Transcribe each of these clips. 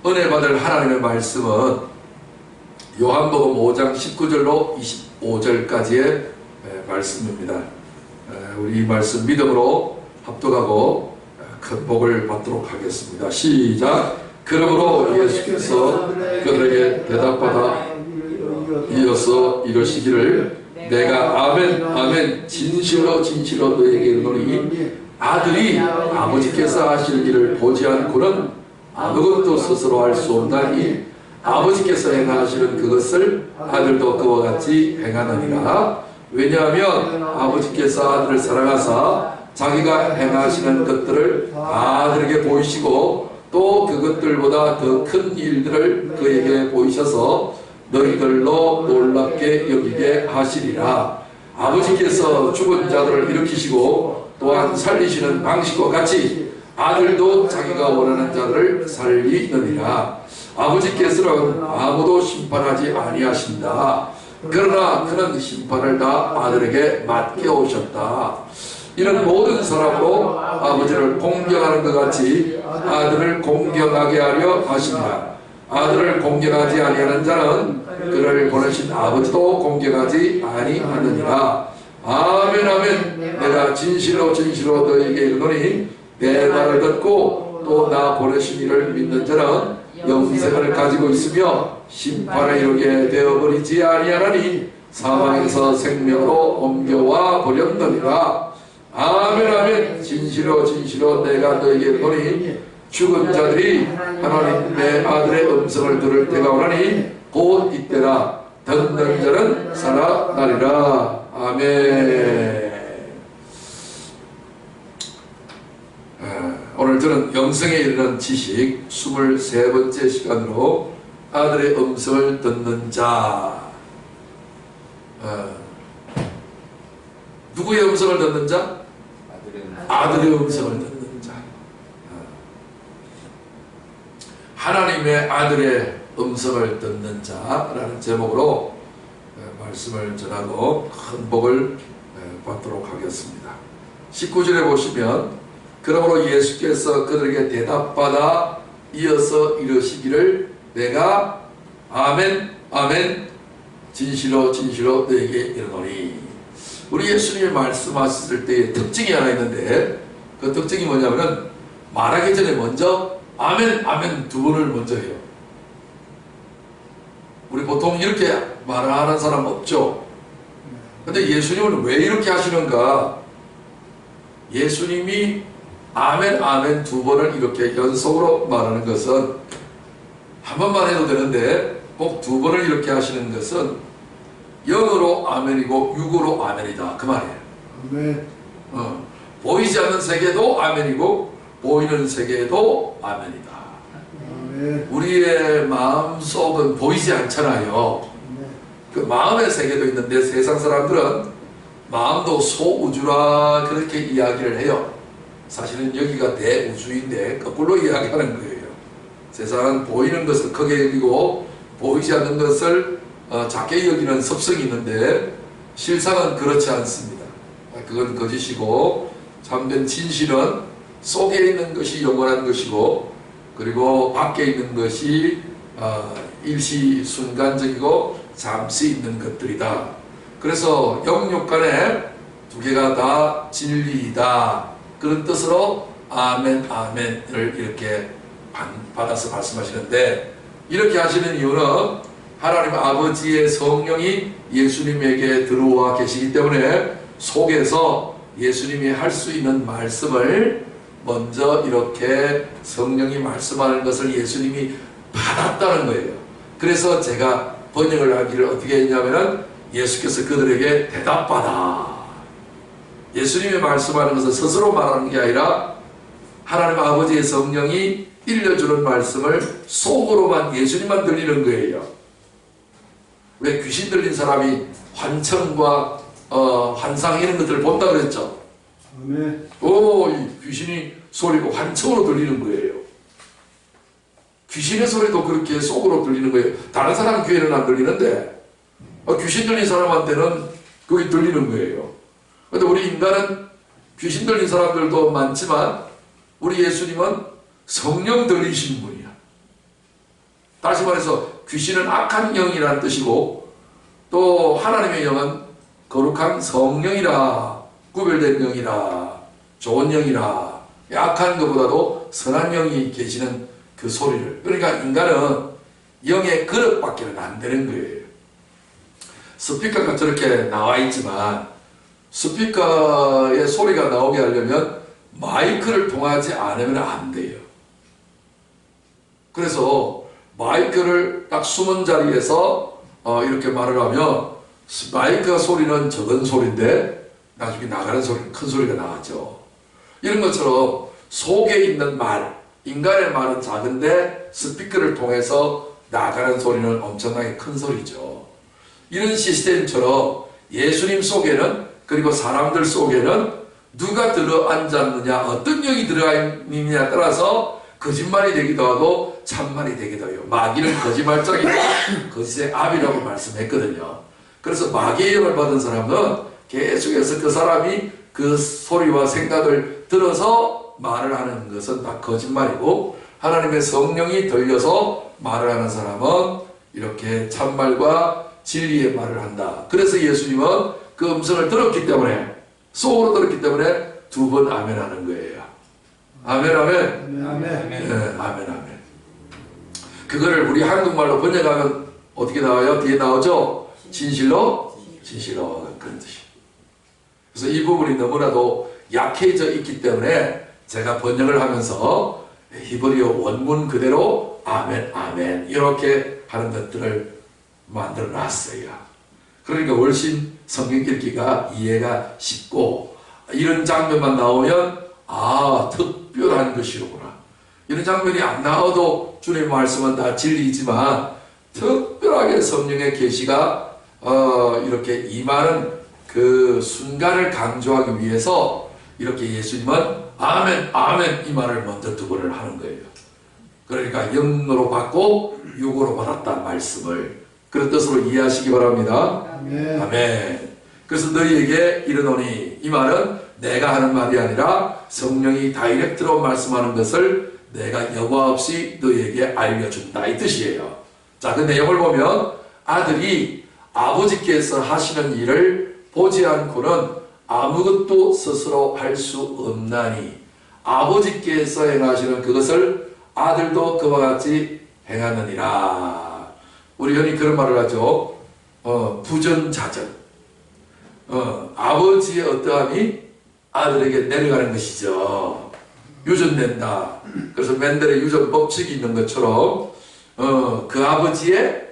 은혜 받을 하나님의 말씀은 요한복음 5장 19절로 25절까지의 말씀입니다. 우리 이 말씀 믿음으로 합독하고 큰 복을 받도록 하겠습니다. 시작. 그러므로 예수께서 그들에게 대답받아 이어서 이러시기를 내가 아멘 아멘 진실로 진실로 너에게 이르노니 아들이 아버지께서 하실 일을 보지 않고는 아무것도 스스로 할 수 없나니 아버지께서 행하시는 그것을 아들도 그와 같이 행하느니라. 왜냐하면 아버지께서 아들을 사랑하사 자기가 행하시는 것들을 아들에게 보이시고 또 그것들보다 더 큰 일들을 그에게 보이셔서 너희들로 놀랍게 여기게 하시리라. 아버지께서 죽은 자들을 일으키시고 또한 살리시는 방식과 같이 아들도 자기가 원하는 자들을 살리느니라. 아버지께서는 아무도 심판하지 아니하신다. 그러나 그는 심판을 다 아들에게 맡겨 오셨다. 이는 모든 사람으로 아버지를 공경하는 것 같이 아들을 공경하게 하려 하십니다. 아들을 공경하지 아니하는 자는 그를 보내신 아버지도 공경하지 아니하느니라. 아멘 아멘. 내가 진실로 진실로 너에게 이르노니 내 말을 듣고 또 나 보내신 이를 믿는 자는 영생을 가지고 있으며 심판에 이르게 되어버리지 아니하나니 사망에서 생명으로 옮겨와 버렸느니라. 아멘 아멘. 진실로 진실로 내가 너에게 이르노니 죽은 자들이 하나님의 아들의 음성을 들을 때가 오나니 곧 이때라. 듣는 자는 살아나리라. 아멘. 오늘 저는 영생에 이르는 지식 23번째 시간으로 아들의 음성을 듣는 자. 누구의 음성을 듣는 자? 아들의 음성을 듣는 자. 하나님의 아들의 음성을 듣는 자라는 제목으로 말씀을 전하고 큰 복을 받도록 하겠습니다. 19절에 보시면 그러므로 예수께서 그들에게 대답받아 이어서 이르시기를 내가 아멘 아멘 진실로 진실로 너에게 이르노니. 우리 예수님이 말씀하셨을 때의 특징이 하나 있는데 그 특징이 뭐냐면 말하기 전에 먼저 아멘 아멘 두 번을 먼저 해요. 우리 보통 이렇게 말하는 사람 없죠. 근데 예수님은 왜 이렇게 하시는가? 예수님이 아멘 아멘 두 번을 이렇게 연속으로 말하는 것은 한 번만 해도 되는데 꼭 두 번을 이렇게 하시는 것은 영어로 아멘이고 육어로 아멘이다 그 말이에요. 아멘. 보이지 않는 세계도 아멘이고 보이는 세계도 아멘이다. 아멘. 우리의 마음속은 보이지 않잖아요. 그 마음의 세계도 있는데 세상 사람들은 마음도 소우주라 그렇게 이야기를 해요. 사실은 여기가 대우주인데 거꾸로 이야기하는 거예요. 세상은 보이는 것을 크게 여기고 보이지 않는 것을 작게 여기는 습성이 있는데 실상은 그렇지 않습니다. 그건 거짓이고 참된 진실은 속에 있는 것이 영원한 것이고 그리고 밖에 있는 것이 일시 순간적이고 잠시 있는 것들이다. 그래서 영육간에 두 개가 다 진리이다. 그런 뜻으로 아멘 아멘을 이렇게 받아서 말씀하시는데 이렇게 하시는 이유는 하나님 아버지의 성령이 예수님에게 들어와 계시기 때문에 속에서 예수님이 할 수 있는 말씀을 먼저 이렇게 성령이 말씀하는 것을 예수님이 받았다는 거예요. 그래서 제가 번역을 하기를 어떻게 했냐면 예수께서 그들에게 대답받아. 예수님이 말씀하는 것은 스스로 말하는 게 아니라 하나님 아버지의 성령이 일러주는 말씀을 속으로만 예수님만 들리는 거예요. 왜 귀신 들린 사람이 환청과 환상 이런 것들을 본다 그랬죠? 아멘. 이 귀신이 소리가 환청으로 들리는 거예요. 귀신의 소리도 그렇게 속으로 들리는 거예요. 다른 사람 귀에는 안 들리는데 귀신 들린 사람한테는 그게 들리는 거예요. 그런데 우리 인간은 귀신 들린 사람들도 많지만 우리 예수님은 성령 들리신 분이야. 다시 말해서 귀신은 악한 영이라는 뜻이고 또 하나님의 영은 거룩한 성령이라, 구별된 영이라, 좋은 영이라, 악한 것보다도 선한 영이 계시는 그 소리를, 그러니까 인간은 영의 그릇밖에는 안 되는 거예요. 스피커가 저렇게 나와 있지만 스피커의 소리가 나오게 하려면 마이크를 통하지 않으면 안 돼요. 그래서 마이크를 딱 숨은 자리에서 이렇게 말을 하면 마이크 소리는 적은 소리인데 나중에 나가는 소리는 큰 소리가 나왔죠. 이런 것처럼 속에 있는 말, 인간의 말은 작은데 스피커를 통해서 나가는 소리는 엄청나게 큰 소리죠. 이런 시스템처럼 예수님 속에는, 그리고 사람들 속에는 누가 들어앉았느냐, 어떤 영이 들어있느냐에 따라서 거짓말이 되기도 하고 참말이 되기도 해요. 마귀는 거짓말장이고 거짓의 압이라고 말씀했거든요. 그래서 마귀의 영을 받은 사람은 계속해서 그 사람이 그 소리와 생각을 들어서 말을 하는 것은 다 거짓말이고, 하나님의 성령이 들려서 말을 하는 사람은 이렇게 참말과 진리의 말을 한다. 그래서 예수님은 그 음성을 들었기 때문에, 속으로 들었기 때문에 두 번 아멘 하는 거예요. 아멘, 아멘. 아멘. 네, 아멘, 아멘. 그거를 우리 한국말로 번역하면 어떻게 나와요? 뒤에 나오죠? 진실로? 진실로. 그런 뜻이에요. 그래서 이 부분이 너무나도 약해져 있기 때문에 제가 번역을 하면서 히브리어 원문 그대로 아멘, 아멘 이렇게 하는 것들을 만들어 놨어요. 그러니까 훨씬 성경 읽기가 이해가 쉽고, 이런 장면만 나오면 특별한 것이로구나. 이런 장면이 안 나와도 주님의 말씀은 다 진리이지만 특별하게 성령의 계시가 이렇게 임하는 그 순간을 강조하기 위해서 이렇게 예수님은 아멘, 아멘 이 말을 먼저 두 번을 하는 거예요. 그러니까 영으로 받고 육으로 받았다 말씀을, 그런 뜻으로 이해하시기 바랍니다. 아멘. 아멘. 그래서 너희에게 이르노니, 이 말은 내가 하는 말이 아니라 성령이 다이렉트로 말씀하는 것을 내가 여과 없이 너희에게 알려준다 이 뜻이에요. 자, 그 내용을 보면 아들이 아버지께서 하시는 일을 보지 않고는 아무것도 스스로 할 수 없나니 아버지께서 행하시는 그것을 아들도 그와 같이 행하느니라. 우리 흔히 그런 말을 하죠. 부전자전. 아버지의 어떠함이 아들에게 내려가는 것이죠. 유전된다. 그래서 맨델의 유전 법칙이 있는 것처럼 그 아버지의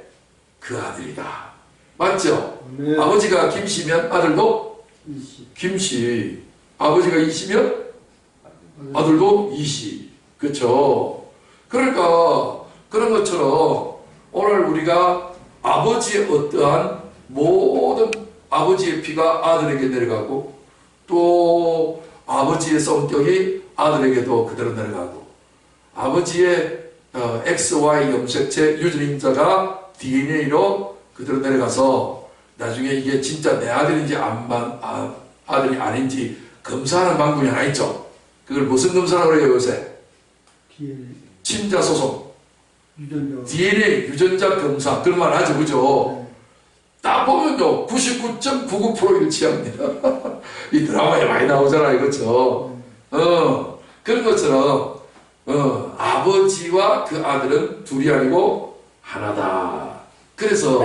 그 아들이다. 맞죠? 네. 아버지가 김씨면 아들도 김씨. 아버지가 이씨면 아들도 이씨. 그렇죠? 그러니까 그런 것처럼 오늘 우리가 아버지의 어떠한 모든 아버지의 피가 아들에게 내려가고, 또 아버지의 성격이 아들에게도 그대로 내려가고, 아버지의 XY 염색체 유전인자가 DNA로 그대로 내려가서 나중에 이게 진짜 내 아들인지 아들이 아닌지 검사하는 방법이 하나 있죠. 그걸 무슨 검사라고 그래요 요새? 친자 소송, 유전자. DNA 유전자 검사, 그런 말 하죠, 그죠? 네. 딱 보면요 99.99% 일치합니다. 이 드라마에 많이 나오잖아요, 그렇죠? 그런 것처럼 아버지와 그 아들은 둘이 아니고 하나다. 그래서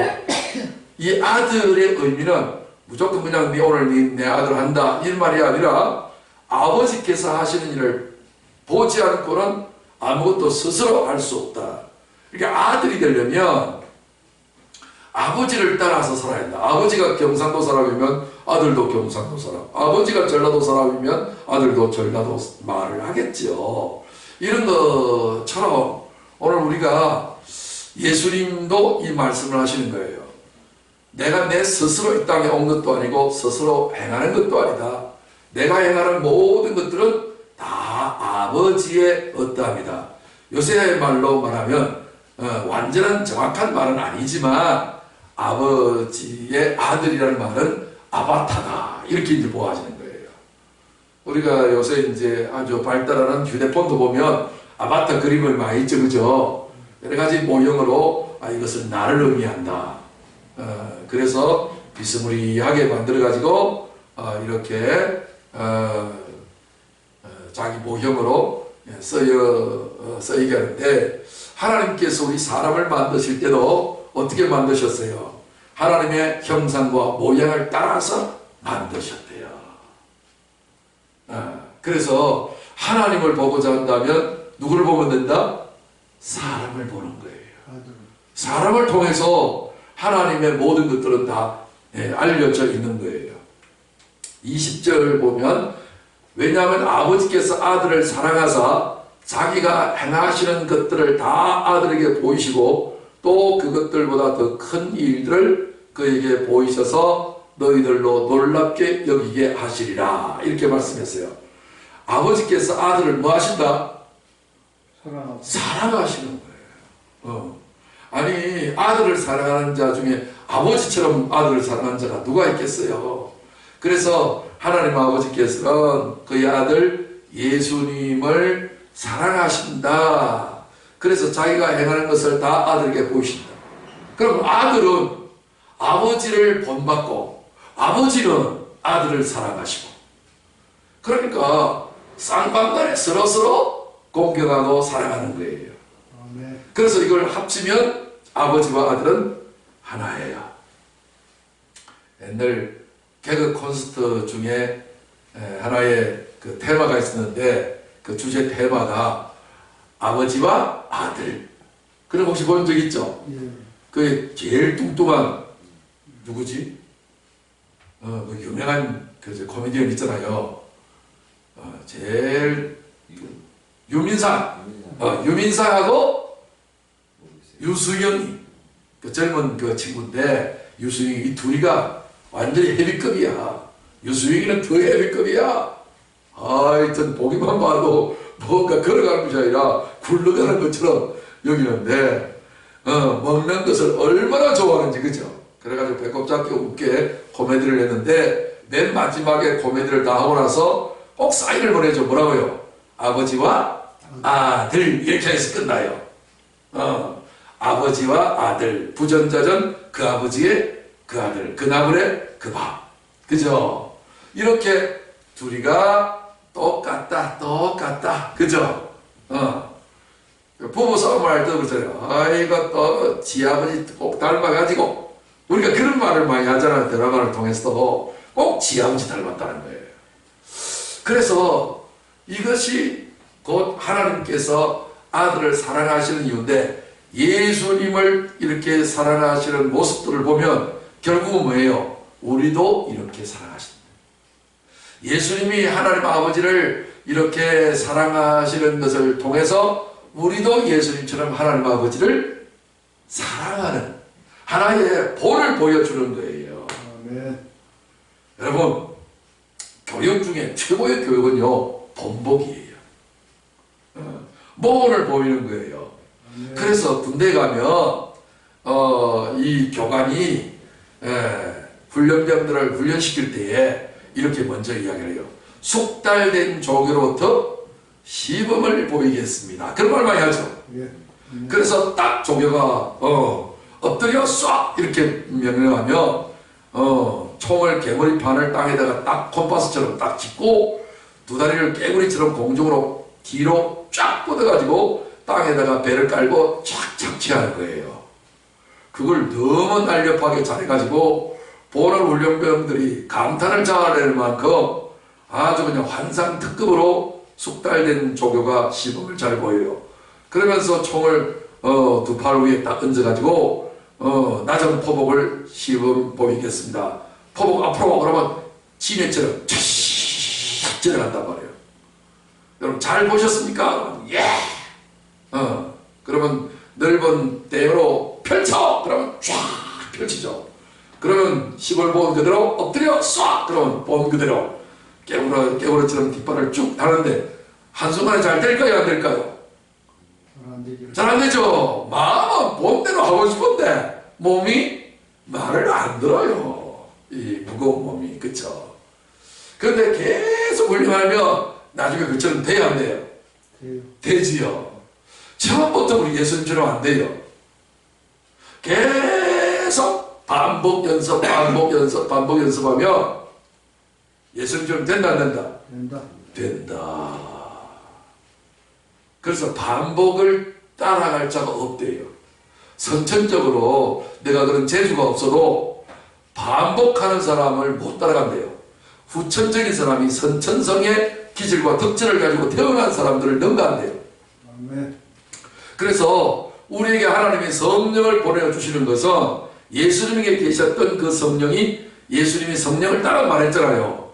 이 아들의 의미는 무조건 그냥 오늘 내 아들 한다 이 말이 아니라 아버지께서 하시는 일을 보지 않고는 아무것도 스스로 할 수 없다. 그러니까 아들이 되려면 아버지를 따라서 살아야 한다. 아버지가 경상도 사람이면 아들도 경상도 사람, 아버지가 전라도 사람이면 아들도 전라도 말을 하겠죠. 이런 것처럼 오늘 우리가 예수님도 이 말씀을 하시는 거예요. 내가 내 스스로 이 땅에 온 것도 아니고 스스로 행하는 것도 아니다. 내가 행하는 모든 것들은 다 아버지의 어떠함이다. 요새 말로 말하면 완전한 정확한 말은 아니지만 아버지의 아들이라는 말은 아바타다 이렇게 이제 보아지는 거예요. 우리가 요새 이제 아주 발달하는 휴대폰도 보면 아바타 그림을 많이 있죠, 그죠? 여러 가지 모형으로 이것은 나를 의미한다. 그래서 비스무리하게 만들어가지고 이렇게 자기 모형으로 쓰이게 하는데, 하나님께서 우리 사람을 만드실 때도 어떻게 만드셨어요? 하나님의 형상과 모양을 따라서 만드셨대요. 그래서 하나님을 보고자 한다면 누구를 보면 된다? 사람을 보는 거예요. 사람을 통해서 하나님의 모든 것들은 다 알려져 있는 거예요. 20절 보면, 왜냐하면 아버지께서 아들을 사랑하사 자기가 행하시는 것들을 다 아들에게 보이시고 또 그것들보다 더 큰 일들을 그에게 보이셔서 너희들로 놀랍게 여기게 하시리라, 이렇게 말씀했어요. 아버지께서 아들을 뭐 하신다? 사랑하시는 거예요. 아니, 아들을 사랑하는 자 중에 아버지처럼 아들을 사랑하는 자가 누가 있겠어요? 그래서 하나님 아버지께서는 그의 아들 예수님을 사랑하신다. 그래서 자기가 행하는 것을 다 아들에게 보이신다. 그럼 아들은 아버지를 본받고 아버지는 아들을 사랑하시고, 그러니까 쌍방간에 서로서로 공경하고 사랑하는 거예요. 그래서 이걸 합치면 아버지와 아들은 하나예요. 옛날 개그 콘서트 중에 하나의 그 테마가 있었는데, 그 주제 테마가 아버지와 아들. 그런 거 혹시 본 적 있죠? 그 제일 뚱뚱한 누구지? 그 유명한 그 코미디언 있잖아요. 제일 유민상. 유민상하고 유수영이, 그 젊은 그 친구인데, 유수영이, 이 둘이가 완전히 헤비급이야. 유수영이는 더 헤비급이야. 하여튼 보기만 봐도 뭔가 걸어가는 것이 아니라 굴러가는 것처럼 여기는데, 먹는 것을 얼마나 좋아하는지, 그죠? 그래가지고 배꼽 잡기 웃게 코미디를 했는데, 맨 마지막에 코미디를 다 하고 나서 꼭 사인을 보내줘. 뭐라고요? 아버지와 아들, 이렇게 해서 끝나요. 아버지와 아들, 부전자전 그 아버지의 그 아들, 그 나물의 그 밥. 그죠? 이렇게 둘이가 똑같다. 그죠? 부부 싸움을 할 때도 그렇잖아요. 아이고, 또, 지 아버지 꼭 닮아가지고. 우리가 그런 말을 많이 하잖아요. 드라마를 통해서도. 꼭 지 아버지 닮았다는 거예요. 그래서 이것이 곧 하나님께서 아들을 사랑하시는 이유인데, 예수님을 이렇게 사랑하시는 모습들을 보면 결국은 뭐예요? 우리도 이렇게 사랑하신다. 예수님이 하나님 아버지를 이렇게 사랑하시는 것을 통해서 우리도 예수님처럼 하나님 아버지를 사랑하는 하나의 본을 보여주는 거예요. 아멘. 여러분, 교육 중에 최고의 교육은요, 본보기예요. 모범을 보이는 거예요. 그래서 군대 가면 이 교관이 훈련병들을 훈련시킬 때에 이렇게 먼저 이야기를 해요. 숙달된 조교로부터 시범을 보이겠습니다. 그런 말 많이 하죠. 그래서 딱 조교가 엎드려 쏴 이렇게 명령하면 총을 개구리판을 땅에다가 딱 콤파스처럼 딱 짚고 두 다리를 개구리처럼 공중으로 뒤로 쫙 뻗어가지고 땅에다가 배를 깔고 쫙 착지하는 거예요. 그걸 너무 날렵하게 잘해가지고 보는 훈련병들이 감탄을 자아낼 만큼 아주 그냥 환상특급으로 숙달된 조교가 시범을 잘 보여요. 그러면서 총을 두 팔 위에 딱 얹어가지고 낮은 포복을 시범 보이겠습니다. 포복 앞으로 그러면 지네처럼 촥 지나간단 말이에요. 여러분 잘 보셨습니까? 예! 그러면 넓은 대으로 펼쳐! 그러면 쫙 펼치죠. 그러면 시골 본 그대로 엎드려 쏴! 그러면 본 그대로 깨우러처럼 뒷발을 쭉 다는데 한순간에 잘 될까요? 안 될까요? 잘 안 되죠. 마음은 본대로 하고 싶은데 몸이 말을 안 들어요. 이 무거운 몸이. 그쵸? 그런데 계속 훈련하면 나중에 그처럼 돼야 안 돼요? 되지요. 처음부터 우리 예수님처럼 안 돼요. 계속 반복 연습하면 예수님처럼 된다 안 된다? 된다. 된다. 그래서 반복을 따라갈 자가 없대요. 선천적으로 내가 그런 재주가 없어도 반복하는 사람을 못 따라간대요. 후천적인 사람이 선천성의 기질과 특징을 가지고 태어난 사람들을 능가한대요. 아멘. 그래서 우리에게 하나님이 성령을 보내주시는 것은 예수님에게 계셨던 그 성령이 예수님이 성령을 따라 말했잖아요.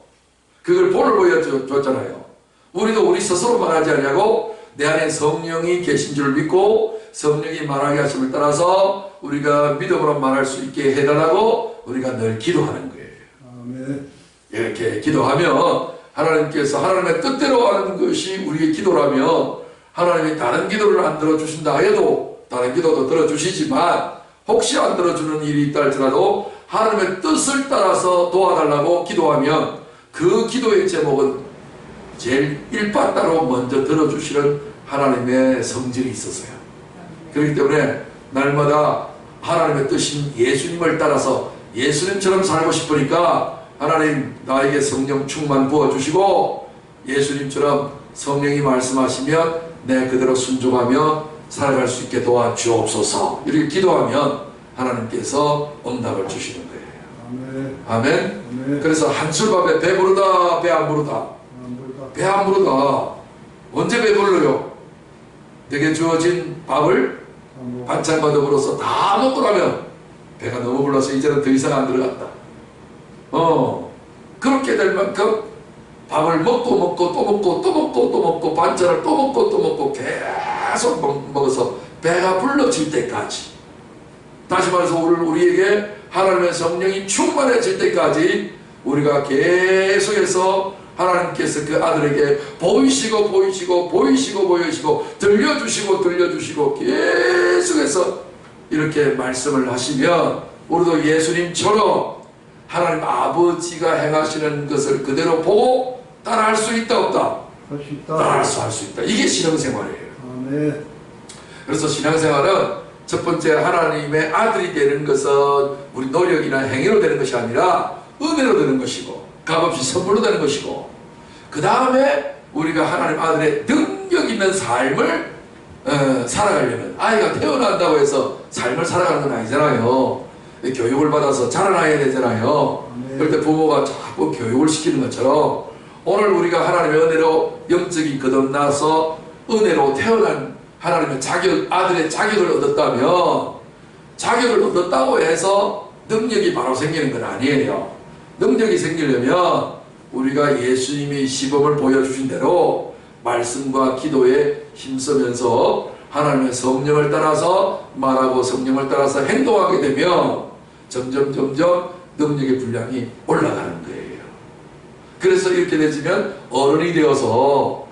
그걸 본을 보여줬잖아요. 우리도 우리 스스로 말하지 않냐고 내 안에 성령이 계신 줄 믿고 성령이 말하게 하심을 따라서 우리가 믿음으로 말할 수 있게 해달라고 우리가 늘 기도하는 거예요. 아멘. 이렇게 기도하면 하나님께서 하나님의 뜻대로 하는 것이 우리의 기도라면 하나님이 다른 기도를 안 들어주신다 해도 다른 기도도 들어주시지만 혹시 안 들어주는 일이 있다 할지라도 하나님의 뜻을 따라서 도와달라고 기도하면 그 기도의 제목은 제일 일바따로 먼저 들어주시는 하나님의 성질이 있었어요. 그렇기 때문에 날마다 하나님의 뜻인 예수님을 따라서 예수님처럼 살고 싶으니까 하나님 나에게 성령 충만 부어주시고 예수님처럼 성령이 말씀하시면 내 그대로 순종하며 살아갈 수 있게 도와주옵소서. 이렇게 기도하면 하나님께서 응답을 주시는 거예요. 아멘. 아멘. 아멘. 그래서 한술밥에 배부르다 배 안 부르다. 배 안 부르다. 언제 배불러요? 내게 주어진 밥을 반찬과 더불어서 다 먹고 나면 배가 너무 불러서 이제는 더 이상 안 들어간다. 그렇게 될 만큼 밥을 먹고 또 먹고 반찬을 또 먹고 계속 먹어서 배가 불러질 때까지, 다시 말해서 우리에게 하나님의 성령이 충만해질 때까지 우리가 계속해서 하나님께서 그 아들에게 보이시고 들려주시고 계속해서 이렇게 말씀을 하시면 우리도 예수님처럼 하나님 아버지가 행하시는 것을 그대로 보고 따라할 수 있다 없다? 할 수 있다. 따라할 수 있다. 이게 신앙생활이에요. 아멘. 그래서 신앙생활은 첫 번째 하나님의 아들이 되는 것은 우리 노력이나 행위로 되는 것이 아니라 은혜로 되는 것이고 값없이 선물로 되는 것이고, 그 다음에 우리가 하나님 아들의 능력 있는 삶을 살아가려면, 아이가 태어난다고 해서 삶을 살아가는 건 아니잖아요. 교육을 받아서 자라나야 되잖아요. 그럴 때 부모가 자꾸 교육을 시키는 것처럼 오늘 우리가 하나님의 은혜로 영적인 거듭나서 은혜로 태어난 하나님의 아들의 자격을 얻었다면, 자격을 얻었다고 해서 능력이 바로 생기는 건 아니에요. 능력이 생기려면 우리가 예수님이 시범을 보여주신 대로 말씀과 기도에 힘쓰면서 하나님의 성령을 따라서 말하고 성령을 따라서 행동하게 되면 점점 능력의 분량이 올라가는 거예요. 그래서 이렇게 되면 어른이 되어서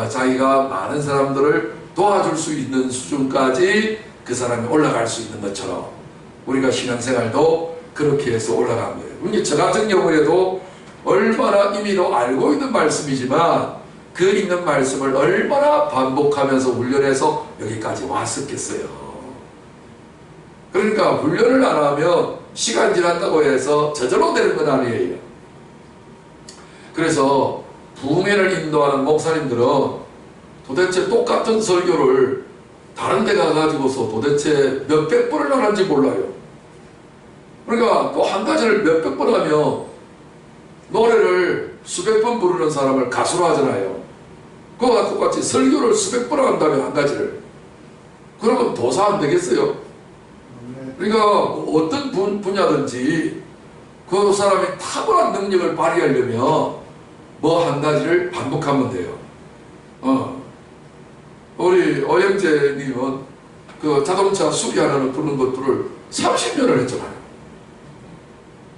자기가 많은 사람들을 도와줄 수 있는 수준까지 그 사람이 올라갈 수 있는 것처럼 우리가 신앙생활도 그렇게 해서 올라간 거예요. 저 같은 경우에도 얼마나 임의로 알고 있는 말씀이지만 그 있는 말씀을 얼마나 반복하면서 훈련해서 여기까지 왔었겠어요. 그러니까 훈련을 안 하면 시간 지났다고 해서 저절로 되는 건 아니에요. 그래서 부흥회를 인도하는 목사님들은 도대체 똑같은 설교를 다른 데 가가지고서 도대체 몇백 번을 하는지 몰라요. 그러니까 또 한 가지를 몇백 번 하면 노래를 수백 번 부르는 사람을 가수로 하잖아요. 그거와 똑같이 설교를 수백 번 한다면 한 가지를, 그러면 도사 안 되겠어요? 그러니까 어떤 분야든지 그 사람이 탁월한 능력을 발휘하려면 뭐 한 가지를 반복하면 돼요. 우리 어영재님은 그 자동차 수리하는 부르는 것들을 30년을 했잖아요.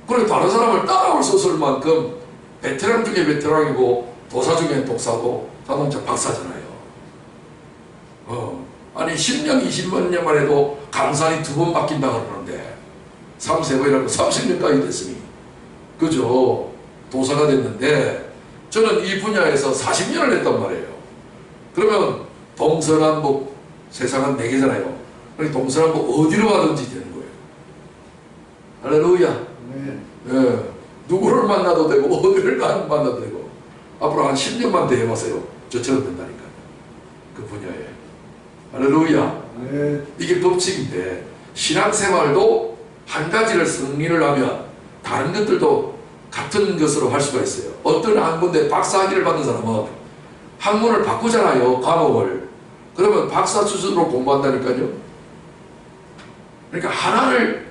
그래 다른 사람을 따라올 수 없을 만큼 베테랑 중에 베테랑이고 도사 중에 독사고 자동차 박사잖아요. 아니 10년 20년만 해도 강산이 2번 바뀐다 그러는데 3-4번이라고 30년까지 됐으니 그죠? 도사가 됐는데 저는 이 분야에서 40년을 했단 말이에요. 그러면 동서남북 세상은 네 개잖아요. 그러니까 동서남북 어디로 가든지 되는 거예요. 할렐루야. 네. 예, 누구를 만나도 되고 어디를 만나도 되고 앞으로 한 10년만 더 해보세요. 저처럼 된다니까. 그 분야에. 할렐루야. 네. 이게 법칙인데 신앙생활도 한 가지를 승리를 하면 다른 것들도 같은 것으로 할 수가 있어요. 어떤 한 군데 박사학위를 받는 사람은 학문을 바꾸잖아요. 과목을. 그러면 박사 수준으로 공부한다니까요. 그러니까 하나를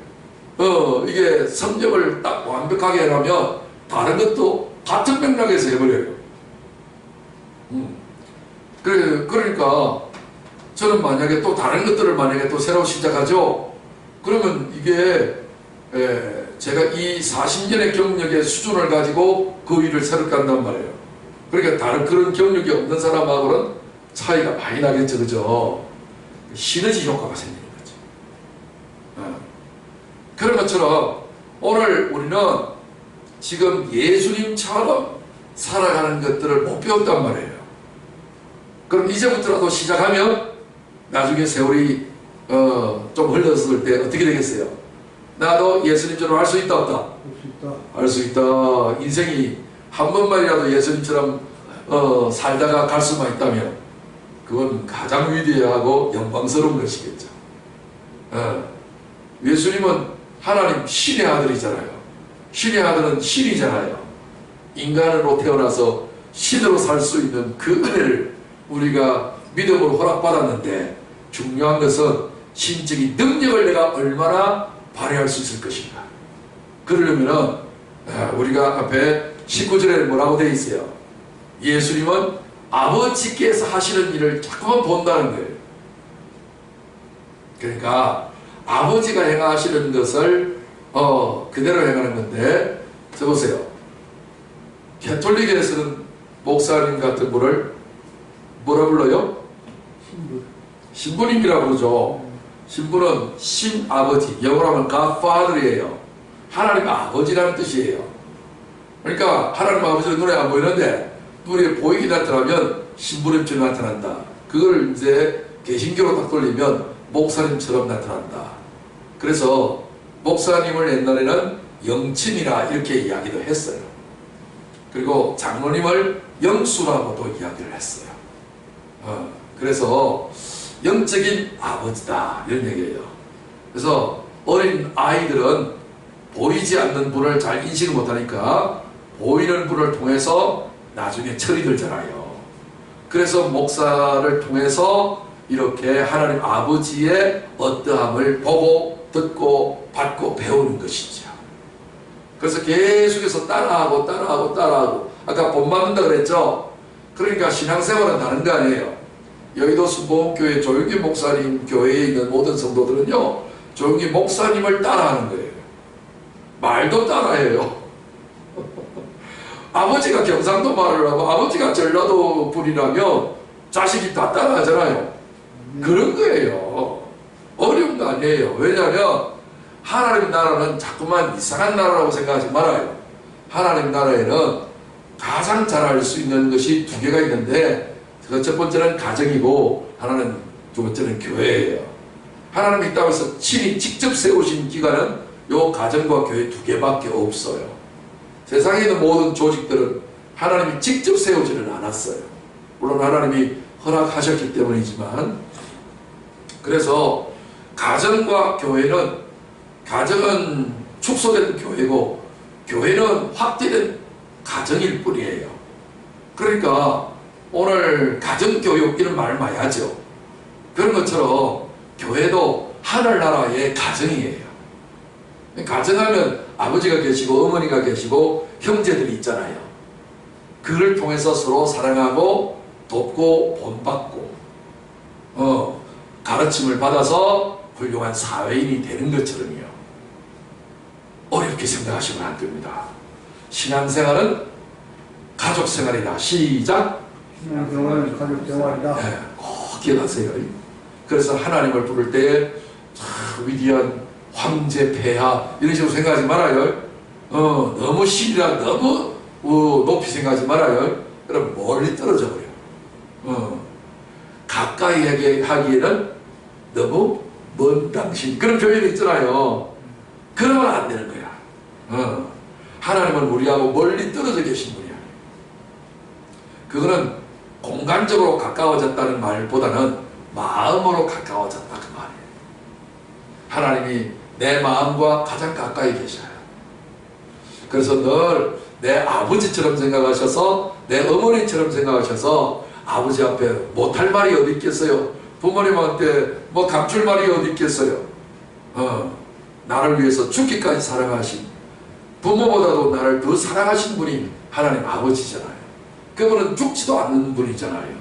이게 성적을 딱 완벽하게 해놓으면 다른 것도 같은 맥락에서 해버려요. 그러니까 저는 만약에 또 다른 것들을 만약에 또 새로 시작하죠. 그러면 이게 제가 이 40년의 경력의 수준을 가지고 그 일을 새롭게 한단 말이에요. 그러니까 다른 그런 경력이 없는 사람하고는 차이가 많이 나겠죠. 그죠? 시너지 효과가 생기는 거죠. 그런 것처럼 오늘 우리는 지금 예수님처럼 살아가는 것들을 못 배웠단 말이에요. 그럼 이제부터라도 시작하면 나중에 세월이 좀 흘렀을 때 어떻게 되겠어요? 나도 예수님처럼 할 수 있다 없다? 할 수 있다. 할 수 있다. 인생이 한 번만이라도 예수님처럼 살다가 갈 수만 있다면 그건 가장 위대하고 영광스러운 것이겠죠. 예수님은 하나님 신의 아들이잖아요. 신의 아들은 신이잖아요. 인간으로 태어나서 신으로 살 수 있는 그 은혜를 우리가 믿음으로 허락받았는데 중요한 것은 신적인 능력을 내가 얼마나 발휘할 수 있을 것인가. 그러려면은 우리가 앞에 19절에 뭐라고 되어 있어요? 예수님은 아버지께서 하시는 일을 자꾸만 본다는 거예요. 그러니까 아버지가 행하시는 것을 그대로 행하는 건데, 저 보세요. 가톨릭에서는 목사님 같은 분을 뭐라 불러요? 신부님이라고 그러죠. 신부는 신아버지, 영어로 하면 Godfather이에요. 하나님 아버지라는 뜻이에요. 그러니까 하나님 아버지는 눈에 안 보이는데 눈에 보이게 나타나면 신부님처럼 나타난다. 그걸 이제 개신교로 딱 돌리면 목사님처럼 나타난다. 그래서 목사님을 옛날에는 영친이라 이렇게 이야기도 했어요. 그리고 장로님을 영수라고도 이야기를 했어요. 그래서 영적인 아버지다 이런 얘기예요. 그래서 어린 아이들은 보이지 않는 분을 잘 인식을 못하니까 보이는 분을 통해서 나중에 철이 들잖아요. 그래서 목사를 통해서 이렇게 하나님 아버지의 어떠함을 보고 듣고 받고 배우는 것이죠. 그래서 계속해서 따라하고 아까 본받는다 그랬죠. 그러니까 신앙생활은 다른 거 아니에요. 여의도 순복음교회 조용기 목사님 교회에 있는 모든 성도들은요, 조용기 목사님을 따라하는 거예요. 말도 따라해요. 아버지가 경상도 말을 하고 아버지가 전라도 분이라면 자식이 다 따라하잖아요. 그런 거예요. 어려운 거 아니에요. 왜냐하면 하나님 나라는 자꾸만 이상한 나라라고 생각하지 말아요. 하나님 나라에는 가장 잘할 수 있는 것이 두 개가 있는데, 그 첫 번째는 가정이고 하나는 두 번째는 교회예요. 하나님이 이 땅에서 친히 직접 세우신 기관은 요 가정과 교회 두 개밖에 없어요. 세상에 있는 모든 조직들은 하나님이 직접 세우지는 않았어요. 물론 하나님이 허락하셨기 때문이지만, 그래서 가정과 교회는, 가정은 축소된 교회고 교회는 확대된 가정일 뿐이에요. 그러니까 오늘 가정교육 이런 말을 많이 하죠. 그런 것처럼 교회도 하늘나라의 가정이에요. 가정하면 아버지가 계시고 어머니가 계시고 형제들이 있잖아요. 그를 통해서 서로 사랑하고 돕고 본받고 가르침을 받아서 훌륭한 사회인이 되는 것처럼요. 어렵게 생각하시면 안 됩니다. 신앙생활은 가족생활이다. 시작! 신앙생활은 가족생활이다. 네, 꼭 기억하세요. 그래서 하나님을 부를 때 위대한 황제 폐하 이런 식으로 생각하지 말아요. 너무 신이라 너무 높이 생각하지 말아요. 그럼 멀리 떨어져 버려요. 가까이 하기에는 너무 먼 당신, 그런 표현이 있잖아요. 그러면 안 되는 거야. 하나님은 우리하고 멀리 떨어져 계신 분이야. 그거는 공간적으로 가까워졌다는 말보다는 마음으로 가까워졌다, 그 말이에요. 하나님이 내 마음과 가장 가까이 계셔요. 그래서 늘 내 아버지처럼 생각하셔서, 내 어머니처럼 생각하셔서, 아버지 앞에 못할 말이 어디 있겠어요? 부모님한테 뭐 감출 말이 어디 있겠어요? 나를 위해서 죽기까지 사랑하신, 부모보다도 나를 더 사랑하신 분이 하나님 아버지잖아요. 그분은 죽지도 않는 분이잖아요.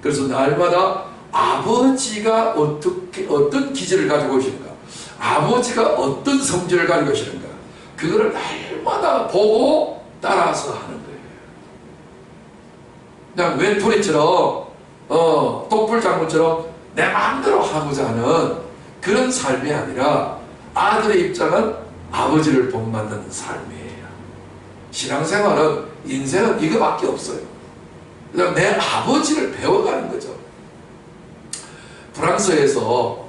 그래서 날마다 아버지가 어떤 기질을 가지고 계시는가, 아버지가 어떤 성질을 가지고 계시는가, 그거를 날마다 보고 따라서 하는 거예요. 그냥 외톨이처럼 똑불 장군처럼 내 마음대로 하고자 하는 그런 삶이 아니라, 아들의 입장은 아버지를 본받는 삶이에요. 신앙생활은, 인생은 이거밖에 없어요. 그냥 내 아버지를 배워가는 거죠. 프랑스에서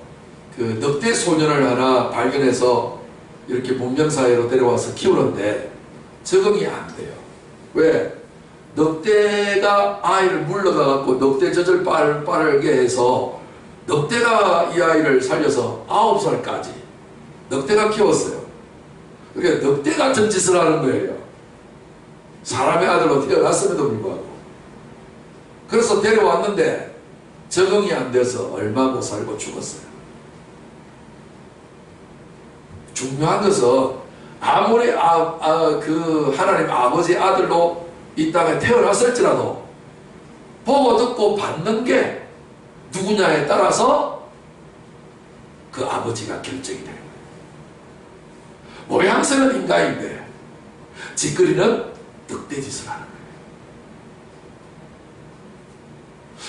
그 늑대 소년을 하나 발견해서 이렇게 문명사회로 데려와서 키우는데 적응이 안 돼요. 왜? 늑대가 아이를 물러가갖고 늑대젖을 빠르게 해서 늑대가 이 아이를 살려서 9살까지 늑대가 키웠어요. 그러니까 늑대 같은 짓을 하는 거예요. 사람의 아들로 태어났음에도 불구하고. 그래서 데려왔는데 적응이 안 돼서 얼마 못 살고 죽었어요. 중요한 것은 아무리 그 하나님 아버지 아들로 이 땅에 태어났을지라도 보고 듣고 받는 게 누구냐에 따라서 그 아버지가 결정이 되는 거예요. 모양새는 인간인데 짓거리는 늑대짓을 하는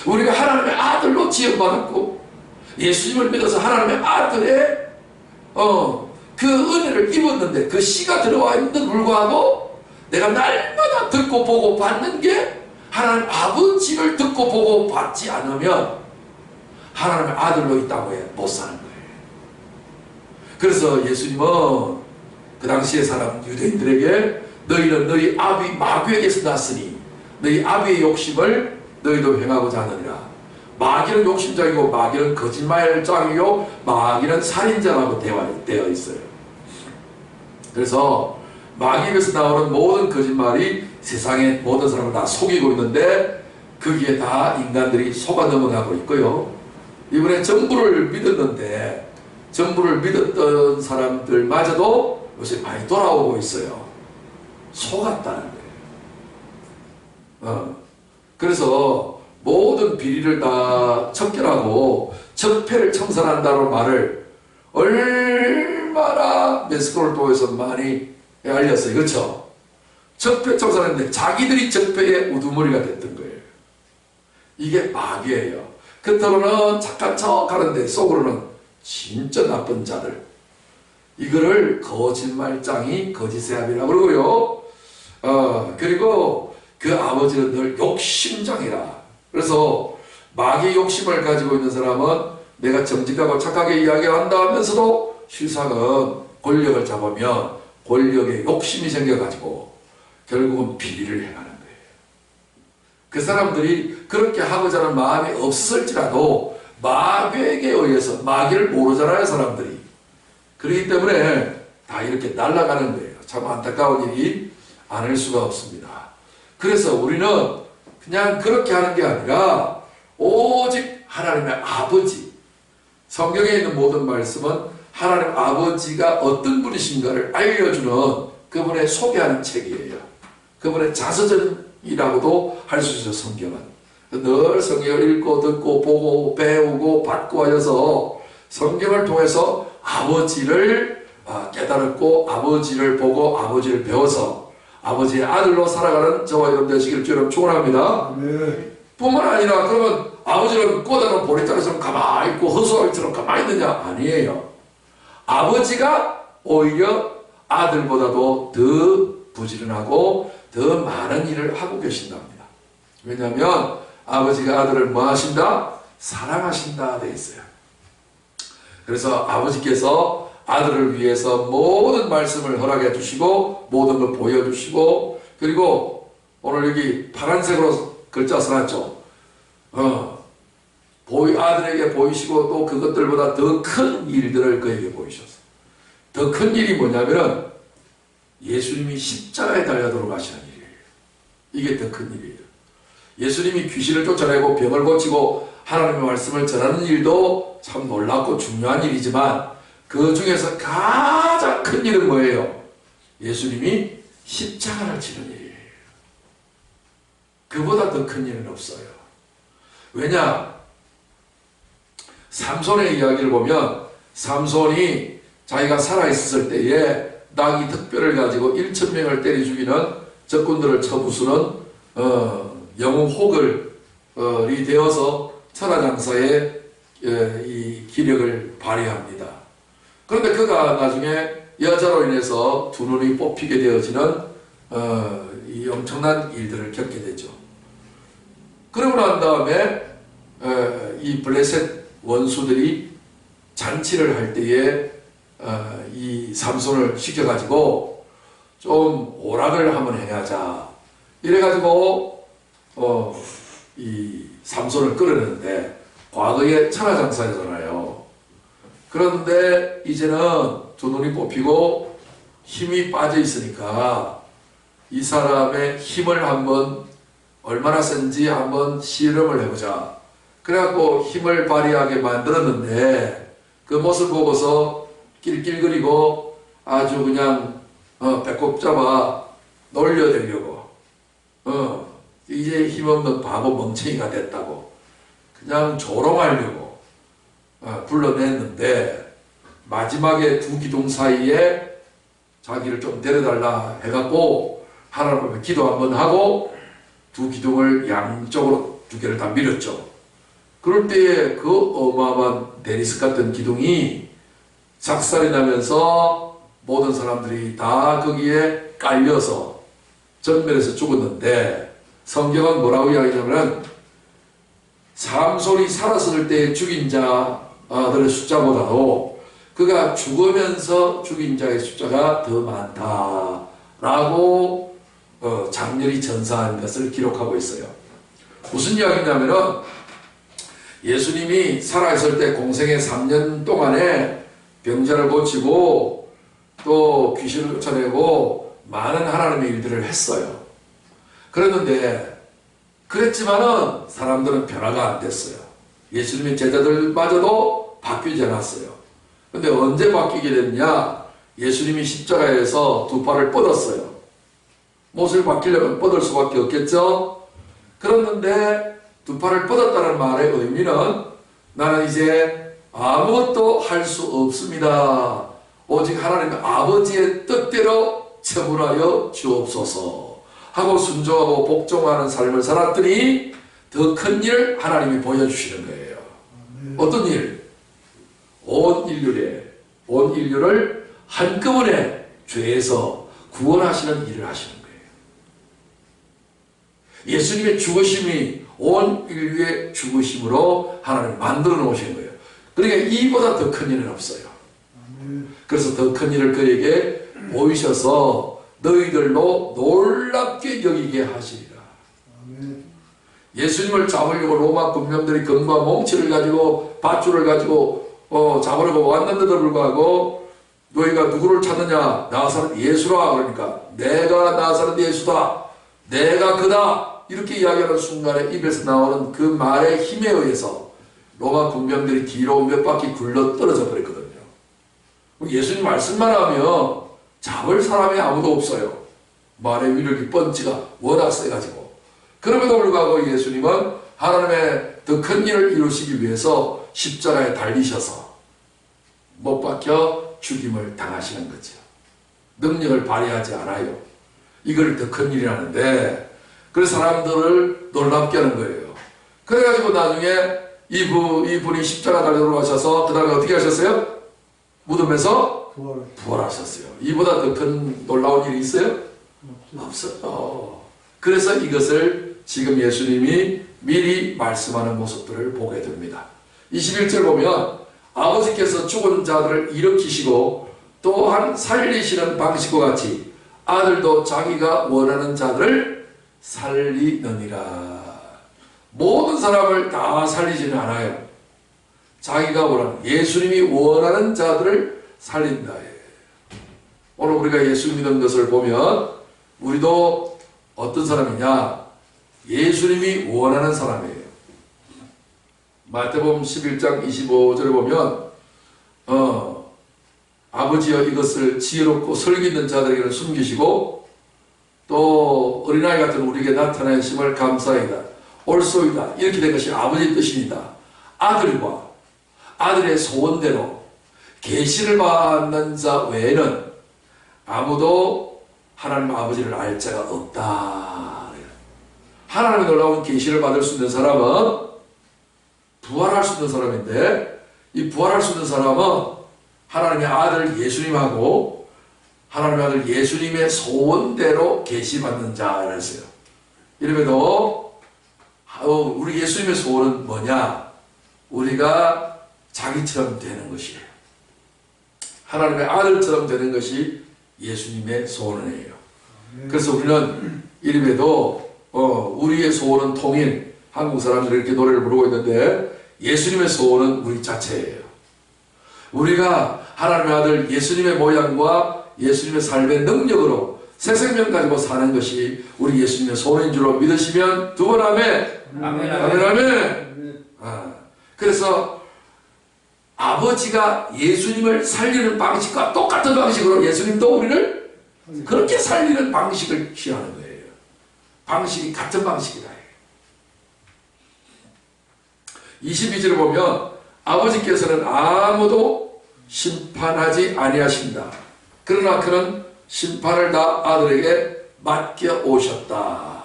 거예요. 우리가 하나님의 아들로 지음받았고 예수님을 믿어서 하나님의 아들의 그 은혜를 입었는데 그 씨가 들어와 있는데도 불구하고 내가 날마다 듣고 보고 받는 게 하나님 아버지를 듣고 보고 받지 않으면 하나님의 아들로 이 땅에 못 사는 거예요. 그래서 예수님은 그 당시에 사람 유대인들에게 너희는 너희 아비 마귀에게서 났으니 너희 아비의 욕심을 너희도 행하고자 하느니라. 마귀는 욕심장이고 마귀는 거짓말장이요 마귀는 살인자라고 되어 있어요. 그래서 마귀에게서 나오는 모든 거짓말이 세상의 모든 사람을 다 속이고 있는데 거기에 다 인간들이 속아 넘어가고 있고요. 이번에 정부를 믿었는데 정부를 믿었던 사람들마저도 요새 많이 돌아오고 있어요. 속았다는 거예요. 그래서 모든 비리를 다 척결하고 적폐를 청산한다는 말을 얼마나 매스컴을 통해서 많이 알렸어요. 그렇죠? 적폐 청산했는데 자기들이 적폐의 우두머리가 됐던 거예요. 이게 마귀예요. 겉으로는 착한 척 하는데 속으로는 진짜 나쁜 자들. 이거를 거짓말장이 거짓의 합이라고 그러고요. 그리고 그 아버지는 늘 욕심장이라. 그래서 마귀의 욕심을 가지고 있는 사람은 내가 정직하고 착하게 이야기한다 하면서도 실상은 권력을 잡으면 권력에 욕심이 생겨가지고 결국은 비리를 행하는 거예요. 그 사람들이 그렇게 하고자 하는 마음이 없을지라도 마귀에게 의해서, 마귀를 모르잖아요 사람들이. 그렇기 때문에 다 이렇게 날아가는 거예요. 참 안타까운 일이 아닐 수가 없습니다. 그래서 우리는 그냥 그렇게 하는 게 아니라 오직 하나님의 아버지, 성경에 있는 모든 말씀은 하나님 아버지가 어떤 분이신가를 알려주는 그분의 소개하는 책이에요. 그분의 자서전이라고도 할 수 있어요. 성경은 늘 성경을 읽고 듣고 보고 배우고 받고 하여서 성경을 통해서 아버지를 깨달았고 아버지를 보고 아버지를 배워서 아버지의 아들로 살아가는 저와 여러분 되시기를 주님 축원합니다. 네. 뿐만 아니라 그러면 아버지는 꽂아놓은 보리자루처럼 가만히 있고 허수아비처럼 가만히 있느냐? 아니에요. 아버지가 오히려 아들보다도 더 부지런하고 더 많은 일을 하고 계신답니다. 왜냐하면 아버지가 아들을 뭐 하신다? 사랑하신다 돼 있어요. 그래서 아버지께서 아들을 위해서 모든 말씀을 허락해 주시고 모든 걸 보여주시고, 그리고 오늘 여기 파란색으로 글자 써놨죠. 아들에게 보이시고 또 그것들보다 더 큰 일들을 그에게 보이셨어요. 더 큰 일이 뭐냐면은 예수님이 십자가에 달려 돌아가시는 일이에요. 이게 더 큰 일이에요. 예수님이 귀신을 쫓아내고 병을 고치고 하나님의 말씀을 전하는 일도 참 놀랍고 중요한 일이지만 그 중에서 가장 큰 일은 뭐예요? 예수님이 십자가를 지는 일이에요. 그보다 더 큰 일은 없어요. 왜냐? 삼손의 이야기를 보면 삼손이 자기가 살아있었을 때에 나귀 특별을 가지고 1,000명을 때려 죽이는 적군들을 쳐부수는 영웅 호글이 되어서 천하장사의 이 기력을 발휘합니다. 그런데 그가 나중에 여자로 인해서 두 눈이 뽑히게 되어지는 이 엄청난 일들을 겪게 되죠. 그러고 난 다음에 이 블레셋 원수들이 잔치를 할 때에 이 삼손을 시켜가지고 좀 오락을 한번 해야자 이래가지고 이 삼손을 끌어내는데 과거에 천하장사였잖아요. 그런데 이제는 두 눈이 뽑히고 힘이 빠져 있으니까 이 사람의 힘을 한번 얼마나 센지 한번 실험을 해보자. 그래갖고 힘을 발휘하게 만들었는데 그 모습 보고서 낄낄거리고 아주 그냥 배꼽 잡아 놀려대려고 이제 힘없는 바보 멍청이가 됐다고 그냥 조롱하려고 불러냈는데 마지막에 두 기둥 사이에 자기를 좀 데려달라 해갖고 하나님 앞에 기도 한번 하고 두 기둥을 양쪽으로 두 개를 다 밀었죠. 그럴 때에 그 어마어마한 데니스 같은 기둥이 작살이 나면서 모든 사람들이 다 거기에 깔려서 전멸해서 죽었는데 성경은 뭐라고 이야기하냐면 삼손이 살았을 때 죽인 자들의 숫자보다도 그가 죽으면서 죽인 자의 숫자가 더 많다라고 장렬히 전사한 것을 기록하고 있어요. 무슨 이야기냐면은 예수님이 살아있을 때 공생의 3년 동안에 병자를 고치고 또 귀신을 쫓아내고 많은 하나님의 일들을 했어요. 그랬는데 그랬지만은 사람들은 변화가 안 됐어요. 예수님의 제자들마저도 바뀌지 않았어요. 근데 언제 바뀌게 됐냐? 예수님이 십자가에서 두 팔을 뻗었어요. 못을 바뀌려면 뻗을 수밖에 없겠죠? 그랬는데 두 팔을 뻗었다는 말의 의미는 나는 이제 아무것도 할 수 없습니다. 오직 하나님의 아버지의 뜻대로 처분하여 주옵소서 하고 순종하고 복종하는 삶을 살았더니 더 큰 일 하나님이 보여주시는 거예요. 어떤 일? 온 인류를 한꺼번에 죄에서 구원하시는 일을 하시는 거예요. 예수님의 죽으심이 온 인류의 죽으심으로 하나님 만들어 놓으신 거예요. 그러니까 이보다 더 큰 일은 없어요. 그래서 더 큰 일을 그에게 보이셔서 너희들로 놀랍게 여기게 하시리라. 예수님을 잡으려고 로마 군병들이 금과 몽치를 가지고 밧줄을 가지고 잡으려고 왔는데도 불구하고 너희가 누구를 찾느냐? 나사렛 예수라. 그러니까 내가 나사렛 예수다. 내가 그다. 이렇게 이야기하는 순간에 입에서 나오는 그 말의 힘에 의해서 로마 군병들이 뒤로 몇 바퀴 굴러 떨어져 버렸거든요. 예수님 말씀만 하면 잡을 사람이 아무도 없어요. 말의 위력이 펀치가 워낙 세가지고. 그럼에도 불구하고 예수님은 하나님의 더 큰 일을 이루시기 위해서 십자가에 달리셔서 못 박혀 죽임을 당하시는 거죠. 능력을 발휘하지 않아요. 이걸 더 큰 일이라는데 그래서 사람들을 놀랍게 하는 거예요. 그래가지고 나중에 이분이 십자가 달려 돌아가셔서 그 다음에 어떻게 하셨어요? 무덤에서 부활하셨어요. 이보다 더 큰 놀라운 일이 있어요? 없어요. 그래서 이것을 지금 예수님이 미리 말씀하는 모습들을 보게 됩니다. 21절 보면 아버지께서 죽은 자들을 일으키시고 또한 살리시는 방식과 같이 아들도 자기가 원하는 자들을 살리느니라. 모든 사람을 다 살리지는 않아요. 자기가 원하는, 예수님이 원하는 자들을 살린다. 오늘 우리가 예수 믿는 것을 보면 우리도 어떤 사람이냐? 예수님이 원하는 사람이에요. 마태복음 11장 25절에 보면 아버지여 이것을 지혜롭고 설기 있는 자들에게는 숨기시고 또 어린아이 같은 우리에게 나타나심을 감사이다. 옳소이다. 이렇게 된 것이 아버지의 뜻입니다. 아들과 아들의 소원대로 계시를 받는 자 외에는 아무도 하나님 아버지를 알 자가 없다. 하나님의 놀라운 계시를 받을 수 있는 사람은 부활할 수 있는 사람인데, 이 부활할 수 있는 사람은 하나님의 아들 예수님하고 하나님의 아들 예수님의 소원대로 계시받는 자라 했어요. 이러면도 우리 예수님의 소원은 뭐냐? 우리가 자기처럼 되는 것이에요. 하나님의 아들처럼 되는 것이 예수님의 소원이에요. 그래서 우리는 이름에도 우리의 소원은 통일, 한국 사람들이 이렇게 노래를 부르고 있는데 예수님의 소원은 우리 자체예요. 우리가 하나님의 아들 예수님의 모양과 예수님의 삶의 능력으로 새 생명 가지고 사는 것이 우리 예수님의 소원인 줄로 믿으시면 두 번 아멘. 아멘. 아멘. 아멘. 그래서 아버지가 예수님을 살리는 방식과 똑같은 방식으로 예수님도 우리를 그렇게 살리는 방식을 취하는 거예요. 방식이 같은 방식이다. 22절을 보면 아버지께서는 아무도 심판하지 아니하신다. 그러나 그는 심판을 다 아들에게 맡겨 오셨다.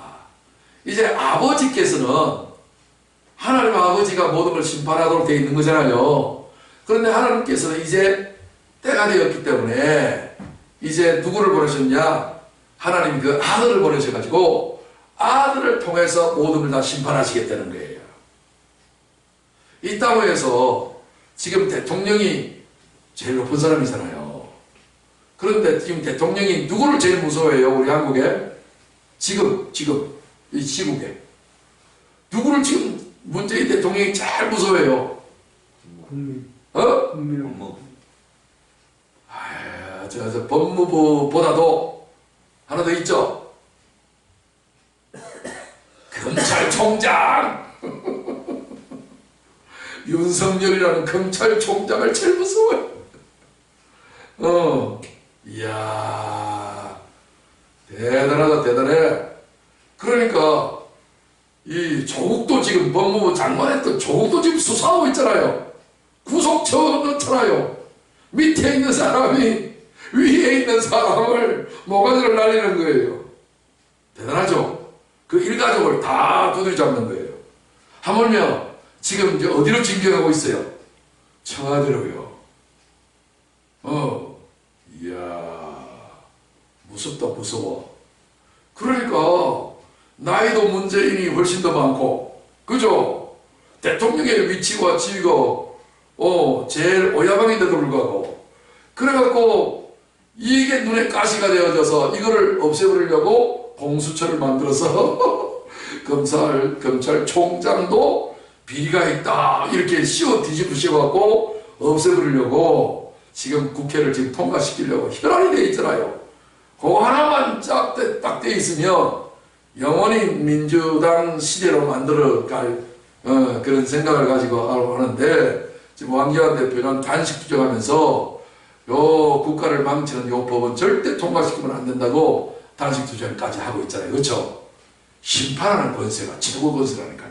이제 아버지께서는 하나님 아버지가 모든 걸 심판하도록 되어 있는 거잖아요. 그런데 하나님께서는 이제 때가 되었기 때문에 이제 누구를 보내셨냐? 하나님이 그 아들을 보내셔가지고 아들을 통해서 모든 걸 다 심판하시겠다는 거예요. 이 땅에서 지금 대통령이 제일 높은 사람이잖아요. 그런데 지금 대통령이 누구를 제일 무서워해요? 우리 한국에? 지금 이 시국에 누구를 지금 문재인 대통령이 제일 무서워해요? 국민. 국민. 저 법무부보다도 하나 더 있죠? 검찰총장! 윤석열이라는 검찰총장을 제일 무서워요. 이야, 대단하다, 대단해. 그러니까, 이 조국도 지금 법무부 장관했던 조국도 지금 수사하고 있잖아요. 구속처 넣잖아요. 밑에 있는 사람이 위에 있는 사람을 모가지를 날리는 거예요. 대단하죠? 그 일가족을 다 두드려 잡는 거예요. 하물며 지금 이제 어디로 진격하고 있어요? 청와대로요. 이야, 무섭다, 무서워. 그러니까 나이도 문재인이 훨씬 더 많고, 그죠? 대통령의 위치와 지위가 제일 오야방인데도 불구하고, 그래갖고 이게 눈에 가시가 되어져서 이거를 없애버리려고 공수처를 만들어서 검찰총장도 비리가 있다 이렇게 씌워 뒤집으셔갖고 없애버리려고 지금 국회를 지금 통과시키려고 혈안이 돼 있잖아요. 그거 하나만 딱 돼 있으면 영원히 민주당 시대로 만들어갈 그런 생각을 가지고 하는데, 지금 왕기환 대표는 단식 투쟁하면서 요 국가를 망치는 요 법은 절대 통과시키면 안 된다고 단식 투쟁까지 하고 있잖아요. 그렇죠? 심판하는 권세가 최고 권세라니까요.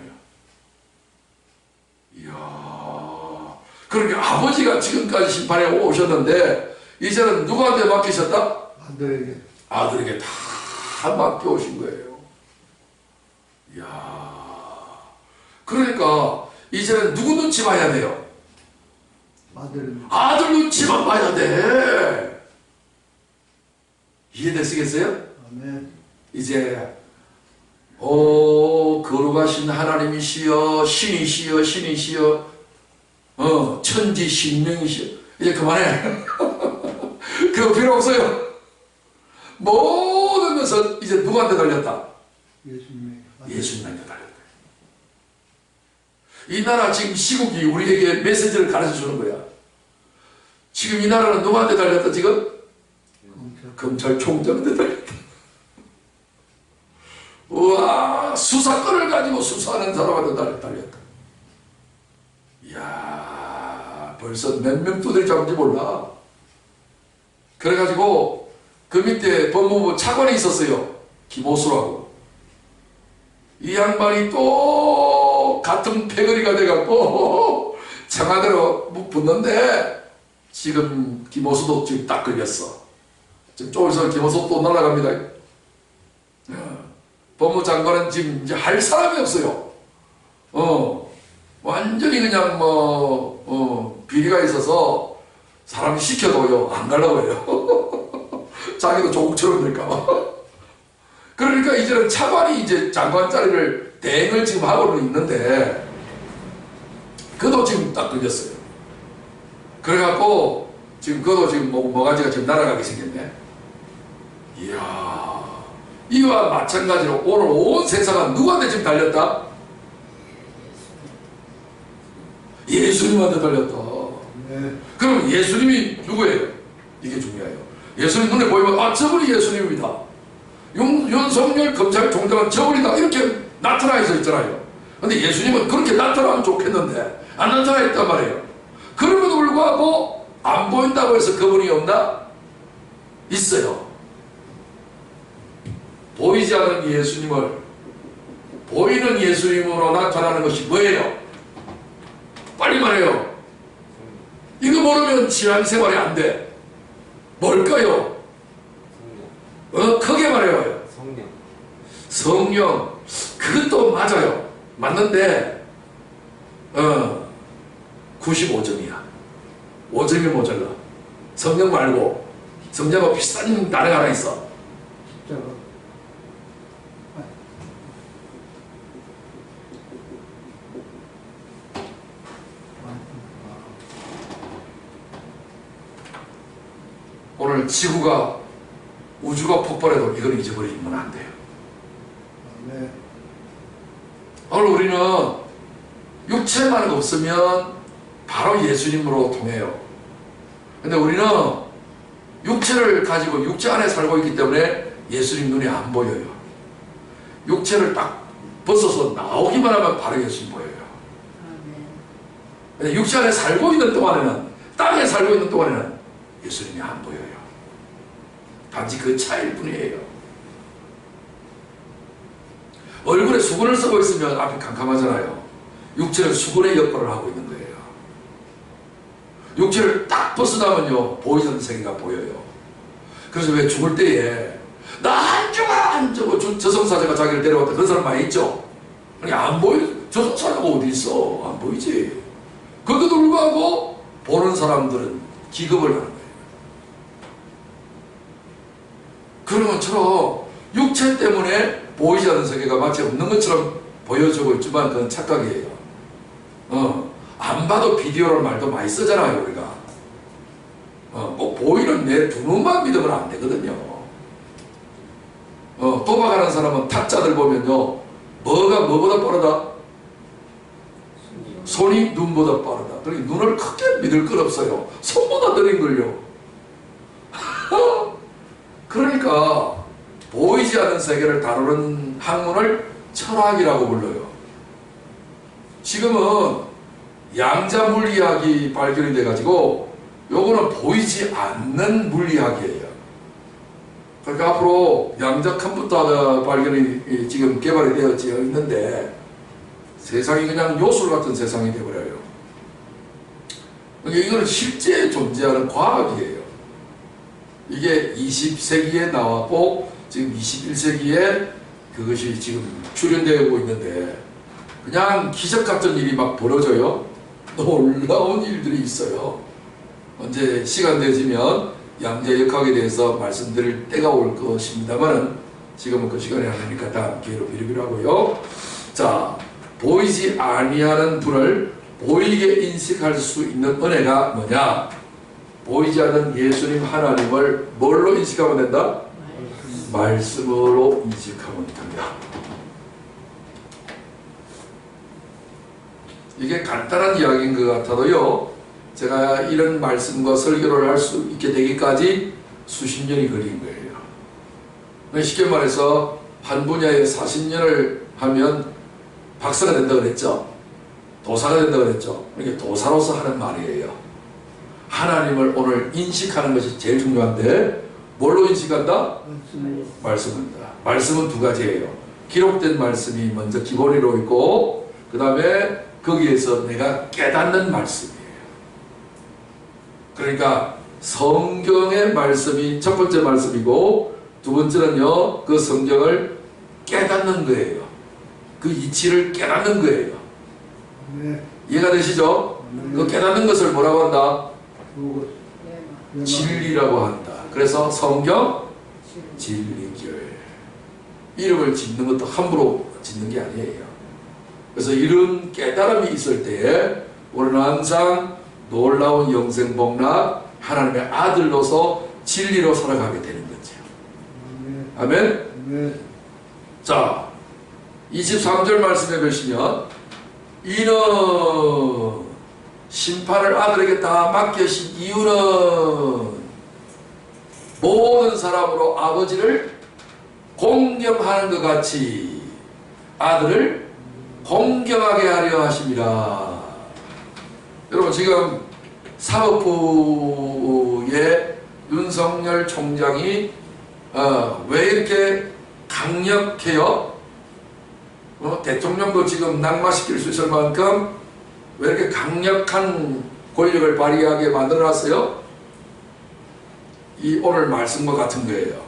이야, 그러니까 아버지가 지금까지 심판해 오셨는데 이제는 누구한테 맡기셨다? 아들에게 다 맡겨오신 거예요. 이야, 그러니까 이제는 누구 눈치 봐야 돼요? 아들 눈치만 봐야 돼. 이해되시겠어요? 아멘. 이제 거룩하신 하나님이시여, 신이시여, 신이시여, 천지 신명이시여. 이제 그만해. 그거 필요 없어요. 모든 것은 이제 누구한테 달렸다? 예수님한테 달렸다. 이 나라 지금 시국이 우리에게 메시지를 가르쳐 주는 거야. 지금 이 나라는 누구한테 달렸다 지금? 검찰총장한테 달렸다. 우와, 수사권을 가지고 수사하는 사람한테 달렸다. 이야, 벌써 몇 명 두드려 잡은지 몰라. 그래가지고 그 밑에 법무부 차관이 있었어요. 김호수라고. 이 양반이 또 같은 패거리가 돼갖고 청와대로 붙는데 지금 김호수도 지금 딱 걸렸어. 지금 조금 있으면 김호수 또 날아갑니다. 법무장관은 지금 이제 할 사람이 없어요. 완전히 그냥 비리가 있어서 사람이 시켜도요 안 가려고 해요. 자기도 조국처럼 될까봐. 그러니까 이제는 차관이 이제 장관 자리를 대행을 지금 하고는 있는데 그도 지금 딱 걸렸어요. 그래갖고 지금 그도 지금 뭐가지가 지금 날아가게 생겼네. 이야, 이와 마찬가지로 오늘 온 세상은 누구한테 지금 달렸다? 예수님한테 달렸다. 네. 그럼 예수님이 누구예요? 이게 중요해요. 예수님 눈에 보이면 저분이 예수님입니다. 윤석열 검찰총장은 저분이다 이렇게 나타나 있잖아요. 근데 예수님은 그렇게 나타나면 좋겠는데 안 나타나 있단 말이에요. 그럼에도 불구하고 안 보인다고 해서 그분이 없나? 있어요. 보이지 않는 예수님을 보이는 예수님으로 나타나는 것이 뭐예요? 빨리 말해요. 이거 모르면 신앙생활이 안 돼. 뭘까요? 크게 말해요. 성령. 그것도 맞아요. 맞는데 95점이야. 5점이 모자라. 성령 말고 성령하고 비슷한 단어가 하나 있어. 오늘 지구가 우주가 폭발해도 이걸 잊어버리면 안 돼요. 네. 오늘 우리는 육체만 없으면 바로 예수님으로 통해요. 근데 우리는 육체를 가지고 육체 안에 살고 있기 때문에 예수님 눈에 안 보여요. 육체를 딱 벗어서 나오기만 하면 바로 예수님 보여요. 근데 육체 안에 살고 있는 동안에는, 땅에 살고 있는 동안에는 예수님이 안 보여요. 단지 그 차이일 뿐이에요. 얼굴에 수건을 쓰고 있으면 앞이 캄캄하잖아요. 육체는 수건의 역할을 하고 있는 거예요. 육체를 딱 벗어나면요 보이는 세계가 보여요. 그래서 왜 죽을 때에 나 안 죽어 안 죽어 저승사자가 자기를 데려왔다 그런 사람 많이 있죠. 아니 안 보여. 저승사자가 어디 있어. 안 보이지. 그것도 불구하고 보는 사람들은 기겁을 하는 거예요. 그런 것처럼 육체 때문에 보이지 않는 세계가 마치 없는 것처럼 보여지고 있지만 그건 착각이에요. 안 봐도 비디오라는 말도 많이 쓰잖아요, 우리가. 꼭 보이는 내 두 눈만 믿으면 안 되거든요. 도박하는 사람은 타짜들 보면요, 뭐가 뭐보다 빠르다? 손이 눈보다 빠르다. 그러니까 눈을 크게 믿을 건 없어요. 손보다 느린걸요. 그러니까 보이지 않는 세계를 다루는 학문을 철학이라고 불러요. 지금은 양자 물리학이 발견이 돼가지고 요거는 보이지 않는 물리학이에요. 그러니까 앞으로 양자 컴퓨터 발견이 지금 개발이 되어 있는데 세상이 그냥 요술 같은 세상이 되어버려요. 그러니까 이거는 실제 존재하는 과학이에요. 이게 20세기에 나왔고 지금 21세기에 그것이 지금 출현되고 있는데 그냥 기적 같은 일이 막 벌어져요. 놀라운 일들이 있어요. 언제 시간 되지면 양자역학에 대해서 말씀드릴 때가 올 것입니다만 지금은 그 시간이 아니니까 다음 기회로 비리비리 하고요. 자, 보이지 아니하는 분을 보이게 인식할 수 있는 은혜가 뭐냐? 보이지 않는 예수님 하나님을 뭘로 인식하면 된다? 말씀으로 인식하면 됩니다. 이게 간단한 이야기인 것 같아도요, 제가 이런 말씀과 설교를 할 수 있게 되기까지 수십 년이 걸린 거예요. 쉽게 말해서 한 분야에 40년을 하면 박사가 된다고 그랬죠. 도사가 된다고 그랬죠. 이게 도사로서 하는 말이에요. 하나님을 오늘 인식하는 것이 제일 중요한데, 뭘로 인식한다? 말씀입니다. 말씀은 두 가지예요. 기록된 말씀이 먼저 기본으로 있고, 그 다음에 거기에서 내가 깨닫는 말씀이에요. 그러니까 성경의 말씀이 첫 번째 말씀이고, 두 번째는요, 그 성경을 깨닫는 거예요. 그 이치를 깨닫는 거예요. 네. 이해가 되시죠? 그 깨닫는 것을 뭐라고 한다? 진리라고 한다. 그래서 성경 진리교회. 이름을 짓는 것도 함부로 짓는 게 아니에요. 그래서 이런 깨달음이 있을 때에 우리는 항상 놀라운 영생복락 하나님의 아들로서 진리로 살아가게 되는 거죠. 아멘? 네. 자, 23절 말씀해 보시면, 이는 심판을 아들에게 다 맡기신 이유는 모든 사람으로 아버지를 공경하는 것 같이 아들을 공경하게 하려 하심이라. 여러분, 지금 사법부의 윤석열 총장이 왜 이렇게 강력해요? 대통령도 지금 낙마시킬 수 있을 만큼 왜 이렇게 강력한 권력을 발휘하게 만들어놨어요? 이 오늘 말씀과 같은 거예요.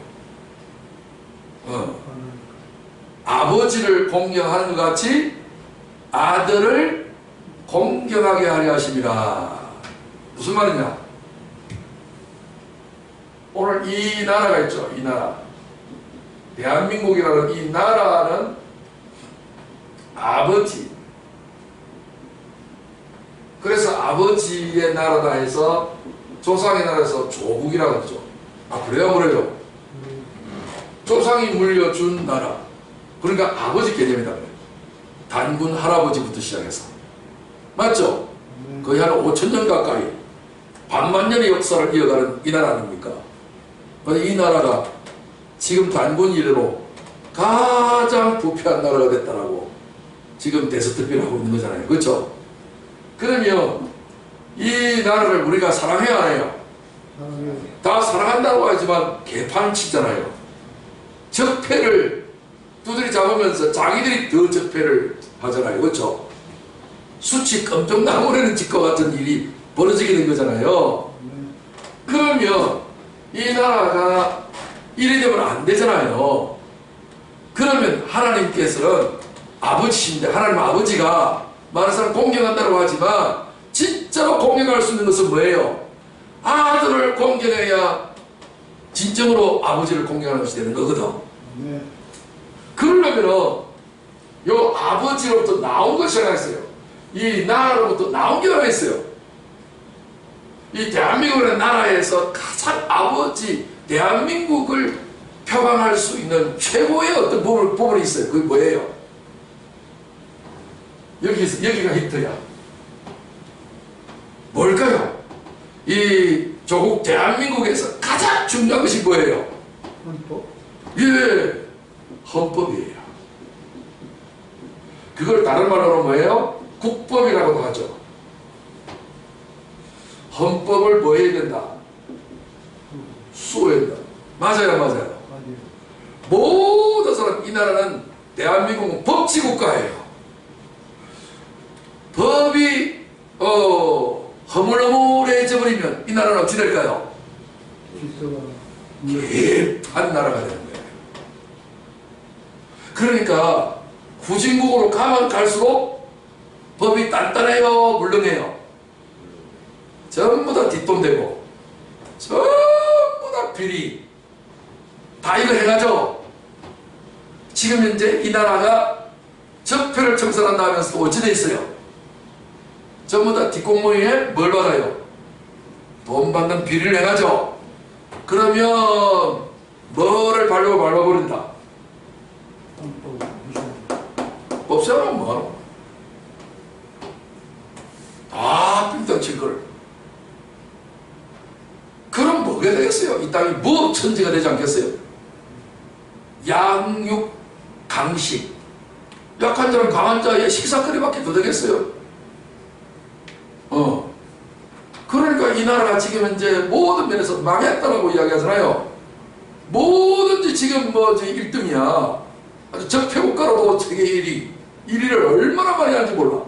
아버지를 공경하는 것 같이 아들을 공경하게 하려 하심이라. 무슨 말이냐? 오늘 이 나라가 있죠. 이 나라. 대한민국이라는 이 나라는 아버지. 그래서 아버지의 나라다 해서 조상의 나라에서 조국이라고 하죠. 아, 그래요? 그래요? 조상이 물려준 나라. 그러니까 아버지 개념이다. 단군 할아버지부터 시작해서. 맞죠? 거의 한 5,000년 가까이 반만 년의 역사를 이어가는 이 나라 아닙니까? 근데 이 나라가 지금 단군 이래로 가장 부패한 나라가 됐다라고 지금 대스특필을 하고 있는 거잖아요. 그렇죠? 그러면 이 나라를 우리가 사랑해야 안 해요? 다 사랑한다고 하지만 개판 치잖아요. 적폐를 두드리 잡으면서 자기들이 더 적폐를 하잖아요. 그렇죠? 수치 깜짝 나무라는 짓과 같은 일이 벌어지게 된 거잖아요. 그러면 이 나라가 이래 되면 안 되잖아요. 그러면 하나님께서는 아버지신데, 하나님 아버지가 많은 사람 공경한다고 하지만 진짜로 공경할 수 있는 것은 뭐예요? 아들을 공경해야 진정으로 아버지를 공경하는 것이 되는 거거든. 그러려면은 요 아버지로부터 나온 것이 하나 있어요. 이 나라로부터 나온 게 하나 있어요. 이 대한민국이라는 나라에서 가장 아버지 대한민국을 표방할 수 있는 최고의 어떤 부분이 있어요. 그게 뭐예요? 여기가 힌트야. 뭘까요? 이 조국 대한민국에서 가장 중요한 것이 뭐예요? 헌법? 예, 헌법이에요. 그걸 다른 말로 뭐예요? 국법이라고도 하죠. 헌법을 뭐 해야 된다? 수호해야 된다. 맞아요, 맞아요. 모든 사람, 이 나라는 대한민국은 법치국가예요. 법이 허물허물해져 버리면 이 나라는 어찌 될까요? 개판 나라가 되는 거예요. 그러니까 후진국으로 가면 갈수록 법이 단단해요, 물렁해요? 전부 다 뒷돈되고 전부 다 비리 다 이거 해가죠. 지금 현재 이 나라가 적폐를 청산한다 하면서 어찌 돼 있어요? 전부 다 뒷공무니에 뭘 받아요? 돈 받는 비리를 해가죠. 그러면 뭐를 밟아버린다? 없애면 뭐하노? 다 빙땅칠 걸. 그럼 뭐가 되겠어요? 이 땅이 뭐 천지가 되지 않겠어요? 양육, 강식. 약한 자는 강한 자의 식사거리밖에 더 되겠어요? 그러니까 이 나라가 지금 이제 모든 면에서 망했다라고 이야기하잖아요. 뭐든지 지금 뭐 1등이야. 아주 적폐국가로도 세계 1위. 1위를 얼마나 많이 하는지 몰라.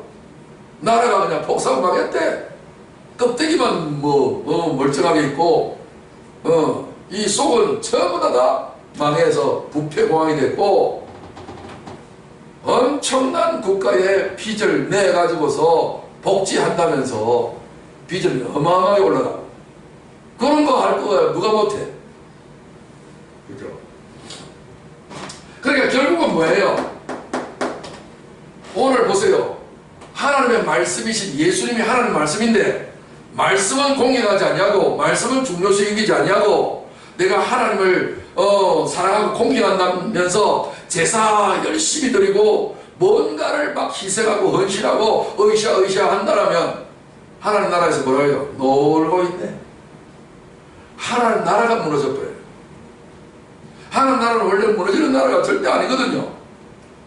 나라가 그냥 폭삭 망했대. 껍데기만 멀쩡하게 있고, 이 속은 전부 다 망해서 부패공황이 됐고, 엄청난 국가의 빚을 내가지고서 복지한다면서 빚을 어마어마하게 올라가. 그런 거 할 거야. 누가 못해? 그죠? 그러니까 결국은 뭐예요? 오늘 보세요. 하나님의 말씀이신 예수님이 하나님 말씀인데, 말씀은 공경하지 아니하고 말씀은 중요시 여기지 아니하고 내가 하나님을 사랑하고 공경한다면서 제사 열심히 드리고 뭔가를 막 희생하고 헌신하고 으쌰으쌰 한다라면 하나님 나라에서 뭐라 해요? 놀고 있네. 하나님 나라가 무너져버려요. 하나님 나라는 원래 무너지는 나라가 절대 아니거든요.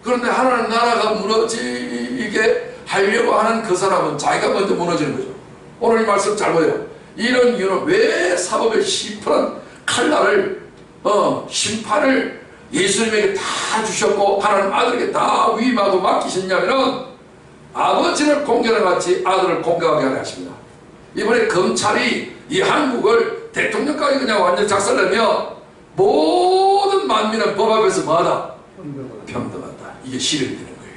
그런데 하나님 나라가 무너지게 하려고 하는 그 사람은 자기가 먼저 무너지는 거죠. 오늘 이 말씀 잘 보여요. 이런 이유는 왜 사법의 심판한 칼날을 심판을 예수님에게 다 주셨고 하나님 아들에게 다 위임하고 맡기셨냐면은 아버지를 공경하는 같이 아들을 공경하게 하려 하십니다. 이번에 검찰이 이 한국을 대통령까지 그냥 완전 작살내면 모든 만민은 법 앞에서 뭐하다? 평등하다. 이게 실현이 되는 거예요.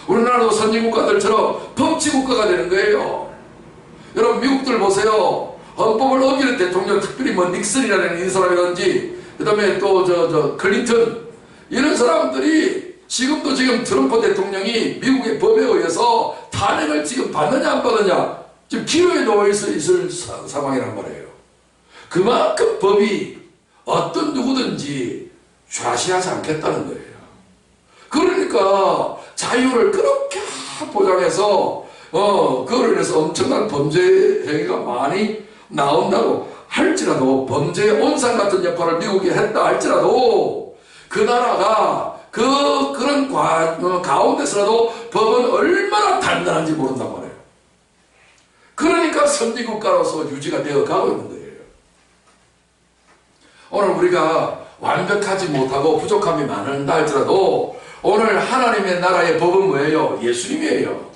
우리나라도 선진국가들처럼 법치국가가 되는 거예요. 여러분 미국들 보세요. 헌법을 어기는 대통령, 특별히 뭐 닉슨이라는 이 사람이라든지 그 다음에 또 클린턴 이런 사람들이 지금도 지금 트럼프 대통령이 미국의 법에 의해서 탄핵을 지금 받느냐 안 받느냐 지금 기로에 놓여 있을 상황이란 말이에요. 그만큼 법이 어떤 누구든지 좌시하지 않겠다는 거예요. 그러니까 자유를 그렇게 보장해서 그걸로 인해서 엄청난 범죄 행위가 많이 나온다고 할지라도 범죄의 온상 같은 역할을 미국이 했다 할지라도 그 나라가 그런 가운데서라도 법은 얼마나 단단한지 모른단 말이에요. 그러니까 선진국가로서 유지가 되어 가고 있는 거예요. 오늘 우리가 완벽하지 못하고 부족함이 많은다 할지라도 오늘 하나님의 나라의 법은 뭐예요? 예수님이에요.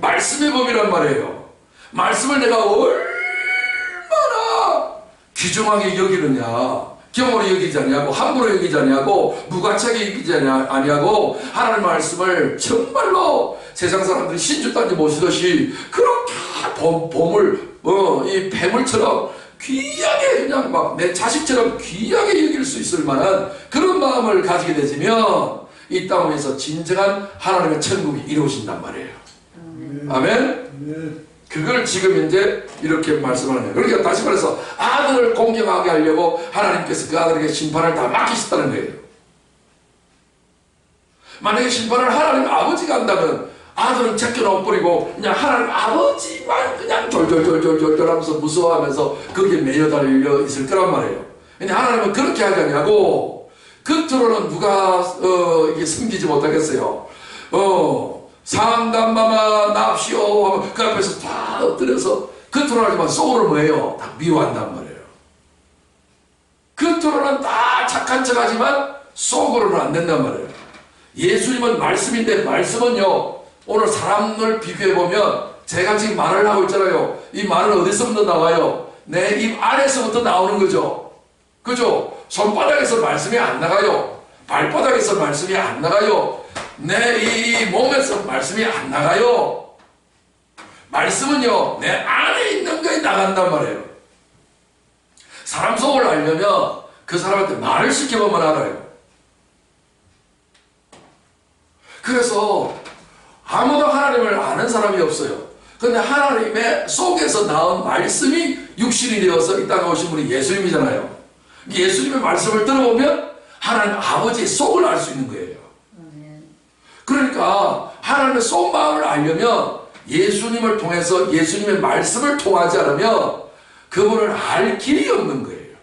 말씀의 법이란 말이에요. 말씀을 내가 얼마나 귀중하게 여기느냐, 경홀히 여기지 아니하고 함부로 여기지 아니하고 무가치하게 여기지 아니하고 하나님의 말씀을 정말로 세상 사람들이 신주단지 모시듯이 그렇게 봄을 이 폐물처럼 귀하게 그냥 막 내 자식처럼 귀하게 여길 수 있을 만한 그런 마음을 가지게 되시면 이 땅 위에서 진정한 하나님의 천국이 이루어진단 말이에요. 아멘? 그걸 지금 이제 이렇게 말씀하는 거예요. 그러니까 다시 말해서 아들을 공경하게 하려고 하나님께서 그 아들에게 심판을 다 맡기셨다는 거예요. 만약에 심판을 하나님 아버지가 한다면 아들은 제껴놓아버리고 그냥 하나님 아버지만 그냥 졸졸졸졸졸 하면서 무서워하면서 거기에 매여 달려 있을 거란 말이에요. 근데 하나님은 그렇게 하지 않냐고 겉으로는 누가 이게 숨기지 못하겠어요. 상담마마 납시오 하면 그 앞에서 다 엎드려서 겉으로는 하지만 속으로 뭐예요? 다 미워한단 말이에요. 겉으로는 다 착한 척 하지만 속으로는 안 된단 말이에요. 예수님은 말씀인데 말씀은요 오늘 사람을 비교해보면 제가 지금 말을 하고 있잖아요. 이 말은 어디서부터 나와요? 내 입 안에서부터 나오는 거죠. 그죠? 손바닥에서 말씀이 안 나가요. 발바닥에서 말씀이 안 나가요. 내 이 몸에서 말씀이 안 나가요. 말씀은요 내 안에 있는 거에 나간단 말이에요. 사람 속을 알려면 그 사람한테 말을 시켜보면 알아요. 그래서 아무도 하나님을 아는 사람이 없어요. 근데 하나님의 속에서 나온 말씀이 육신이 되어서 이 땅에 오신 분이 예수님이잖아요. 예수님의 말씀을 들어보면 하나님 아버지의 속을 알 수 있는 거예요. 그러니까 하나님의 속마음을 알려면 예수님을 통해서 예수님의 말씀을 통하지 않으면 그분을 알 길이 없는 거예요.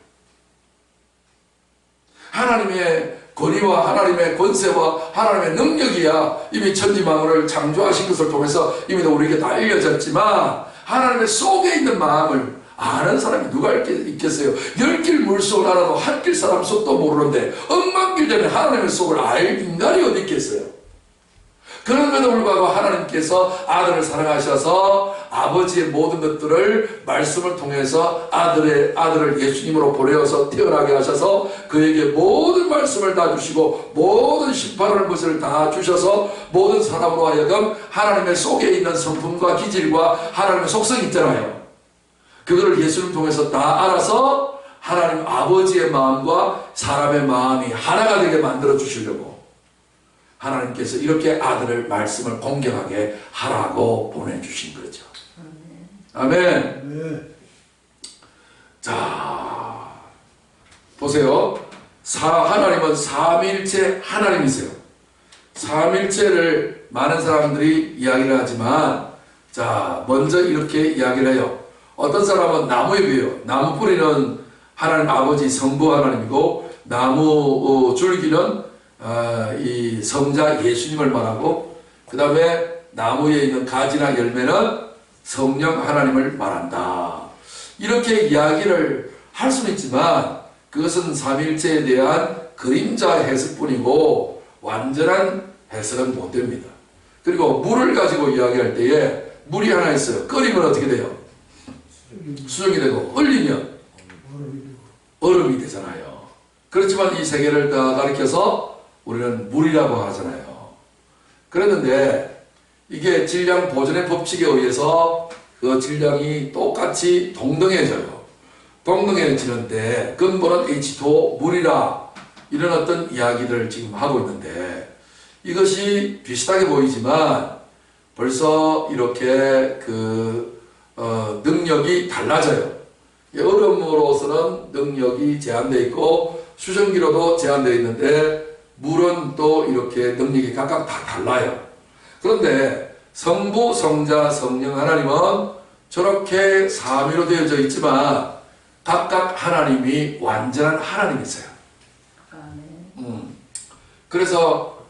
하나님의 권위와 하나님의 권세와 하나님의 능력이야 이미 천지만물을 창조하신 것을 통해서 이미 우리에게 다 알려졌지만 하나님의 속에 있는 마음을 아는 사람이 누가 있겠어요? 10길 물속을 알아도 한 길 사람 속도 모르는데 억만길 되면 하나님의 속을 알 인간이 어디 있겠어요? 그런데도 불구하고 하나님께서 아들을 사랑하셔서 아버지의 모든 것들을 말씀을 통해서 아들을 예수님으로 보내어서 태어나게 하셔서 그에게 모든 말씀을 다 주시고 모든 심판하는 것을 다 주셔서 모든 사람으로 하여금 하나님의 속에 있는 성품과 기질과 하나님의 속성이 있잖아요. 그거를 예수님 통해서 다 알아서 하나님 아버지의 마음과 사람의 마음이 하나가 되게 만들어 주시려고 하나님께서 이렇게 아들을 말씀을 공경하게 하라고 보내주신 거죠. 아멘. 네. 자, 보세요. 하나님은 삼위일체 하나님이세요. 삼위일체를 많은 사람들이 이야기를 하지만 자, 먼저 이렇게 이야기를 해요. 어떤 사람은 나무에 비해요. 나무 뿌리는 하나님 아버지 성부 하나님이고 나무 줄기는 이 성자 예수님을 말하고 그 다음에 나무에 있는 가지나 열매는 성령 하나님을 말한다. 이렇게 이야기를 할 수는 있지만 그것은 삼위일체에 대한 그림자 해석뿐이고 완전한 해석은 못 됩니다. 그리고 물을 가지고 이야기할 때에 물이 하나 있어요. 끓이면 어떻게 돼요? 수정이 되고 얼리면 얼음이 되잖아요. 그렇지만 이 세 개를 다 가리켜서 우리는 물이라고 하잖아요. 그랬는데 이게 질량 보존의 법칙에 의해서 그 질량이 똑같이 동등해져요. 동등해지는데 근본은 H2O 물이라 이런 어떤 이야기들을 지금 하고 있는데 이것이 비슷하게 보이지만 벌써 이렇게 능력이 달라져요. 얼음으로서는 능력이 제한되어 있고 수증기로도 제한되어 있는데 물은 또 이렇게 능력이 각각 다 달라요. 그런데 성부, 성자, 성령 하나님은 저렇게 삼위로 되어져 있지만 각각 하나님이 완전한 하나님이세요. 그래서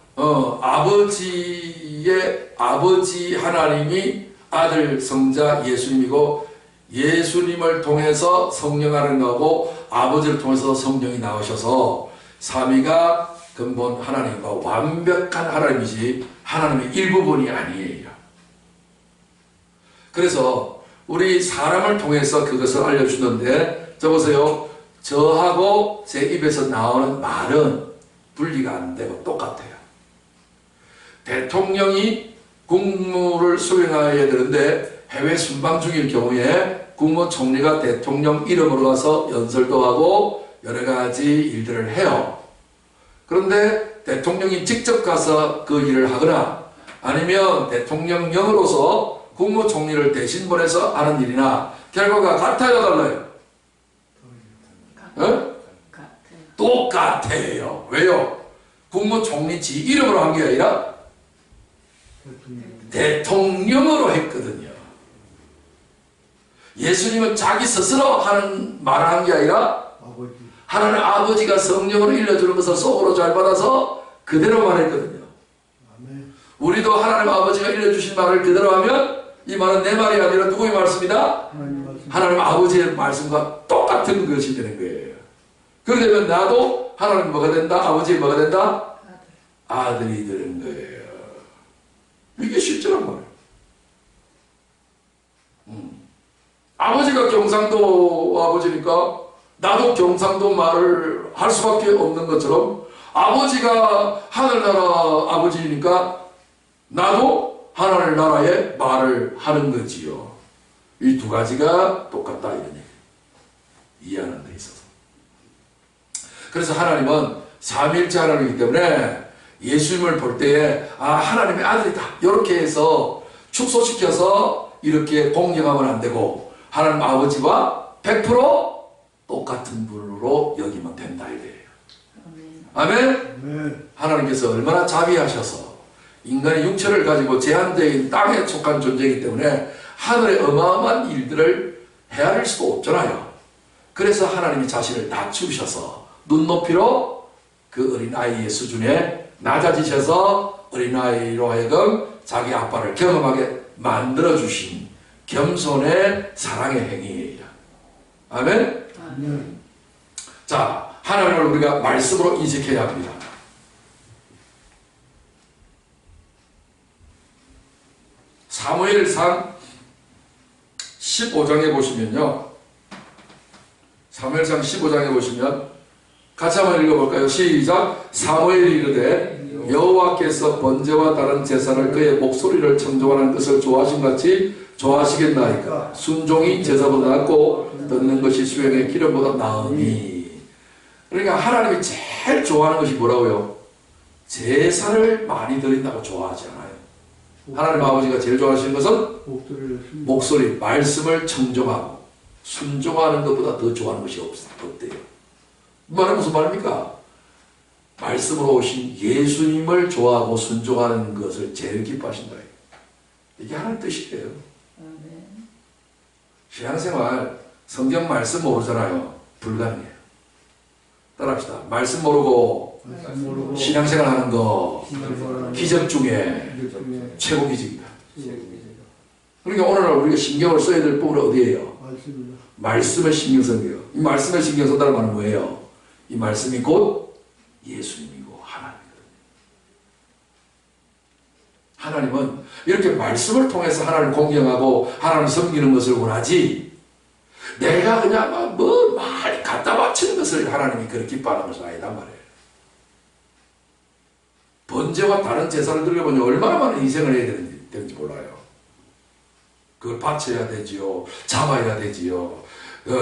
아버지 하나님이 아들 성자 예수님이고 예수님을 통해서 성령 하나님 나오고 아버지를 통해서 성령이 나오셔서 삼위가 근본 하나님과 완벽한 하나님이지 하나님의 일부분이 아니에요. 그래서 우리 사람을 통해서 그것을 알려주는데 저 보세요. 저하고 제 입에서 나오는 말은 분리가 안 되고 똑같아요. 대통령이 국무를 수행해야 되는데 해외 순방 중일 경우에 국무총리가 대통령 이름으로 가서 연설도 하고 여러 가지 일들을 해요. 그런데 대통령이 직접 가서 그 일을 하거나 아니면 대통령령으로서 국무총리를 대신 보내서 하는 일이나 결과가 같아요, 달라요? 똑같아요. 왜요? 국무총리 지 이름으로 한 게 아니라 대통령으로 했거든요. 예수님은 자기 스스로 말한 게 아니라 하나님 아버지가 성령으로 일러주는 것을 속으로 잘 받아서 그대로 말했거든요. 우리도 하나님 아버지가 일러주신 말을 그대로 하면 이 말은 내 말이 아니라 누구의 말씀이다? 하나님 아버지의 말씀과 똑같은 것이 되는 거예요. 그렇게 되면 나도 하나님 뭐가 된다? 아버지 뭐가 된다? 아들이 되는 거예요. 이게 실제란 말이에요. 아버지가 경상도 아버지니까 나도 경상도 말을 할 수밖에 없는 것처럼 아버지가 하늘나라 아버지니까 나도 하늘나라의 말을 하는 거지요. 이 두 가지가 똑같다 이런 얘기. 이해하는 데 있어서. 그래서 하나님은 삼위일체 하나님이기 때문에 예수님을 볼 때에 하나님의 아들이다 이렇게 해서 축소시켜서 이렇게 공경하면 안 되고 하나님 아버지와 100% 똑같은 분으로 여기면 된다 이거예요. 아멘. 네. 하나님께서 얼마나 자비하셔서 인간의 육체를 가지고 제한된 땅에 속한 존재이기 때문에 하늘의 어마어마한 일들을 헤아릴 수도 없잖아요. 그래서 하나님이 자신을 낮추셔서 눈높이로 그 어린아이의 수준에 낮아지셔서 어린아이로 하여금 자기 아빠를 경험하게 만들어주신 겸손의 사랑의 행위예요. 아멘? 네. 자, 하나님을 우리가 말씀으로 인식해야 합니다. 사무엘상 15장에 보시면요. 사무엘상 15장에 보시면 같이 한번 읽어볼까요? 시작. 사무엘이 이르되 여호와께서 번제와 다른 제사를 그의 목소리를 청종하는 것을 좋아하신 같이 좋아하시겠나이까. 순종이 제사보다 낫고 듣는 것이 수행의 기름보다 나으니. 그러니까 하나님이 제일 좋아하는 것이 뭐라고요? 제사를 많이 드린다고 좋아하지 않아요. 하나님 아버지가 제일 좋아하시는 것은 목소리, 말씀을 청종하고 순종하는 것보다 더 좋아하는 것이 없대요. 이 말은 무슨 말입니까? 말씀으로 오신 예수님을 좋아하고 순종하는 것을 제일 기뻐하신다. 이게 하나님 뜻이에요. 신앙생활, 성경 말씀 모르잖아요. 불가능해요. 따라합시다. 말씀 모르고 신앙생활 하는 거 기적 중에 최고 기적이다. 그러니까 오늘날 우리가 신경을 써야 될 부분은 어디예요? 말씀에 신경 쓰는 거예요. 이 말씀에 신경 쓴다는 말은 뭐예요? 이 말씀이 곧 예수님이고 하나님이거든요. 하나님은 이렇게 말씀을 통해서 하나님을 공경하고 하나님을 섬기는 것을 원하지, 내가 그냥 뭐 많이 갖다 바치는 것을 하나님이 그렇게 기뻐하는 것은 아니단 말이에요. 번제와 다른 제사를 드리려면 얼마나 많은 희생을 해야 되는지 몰라요. 그걸 바쳐야 되지요. 잡아야 되지요.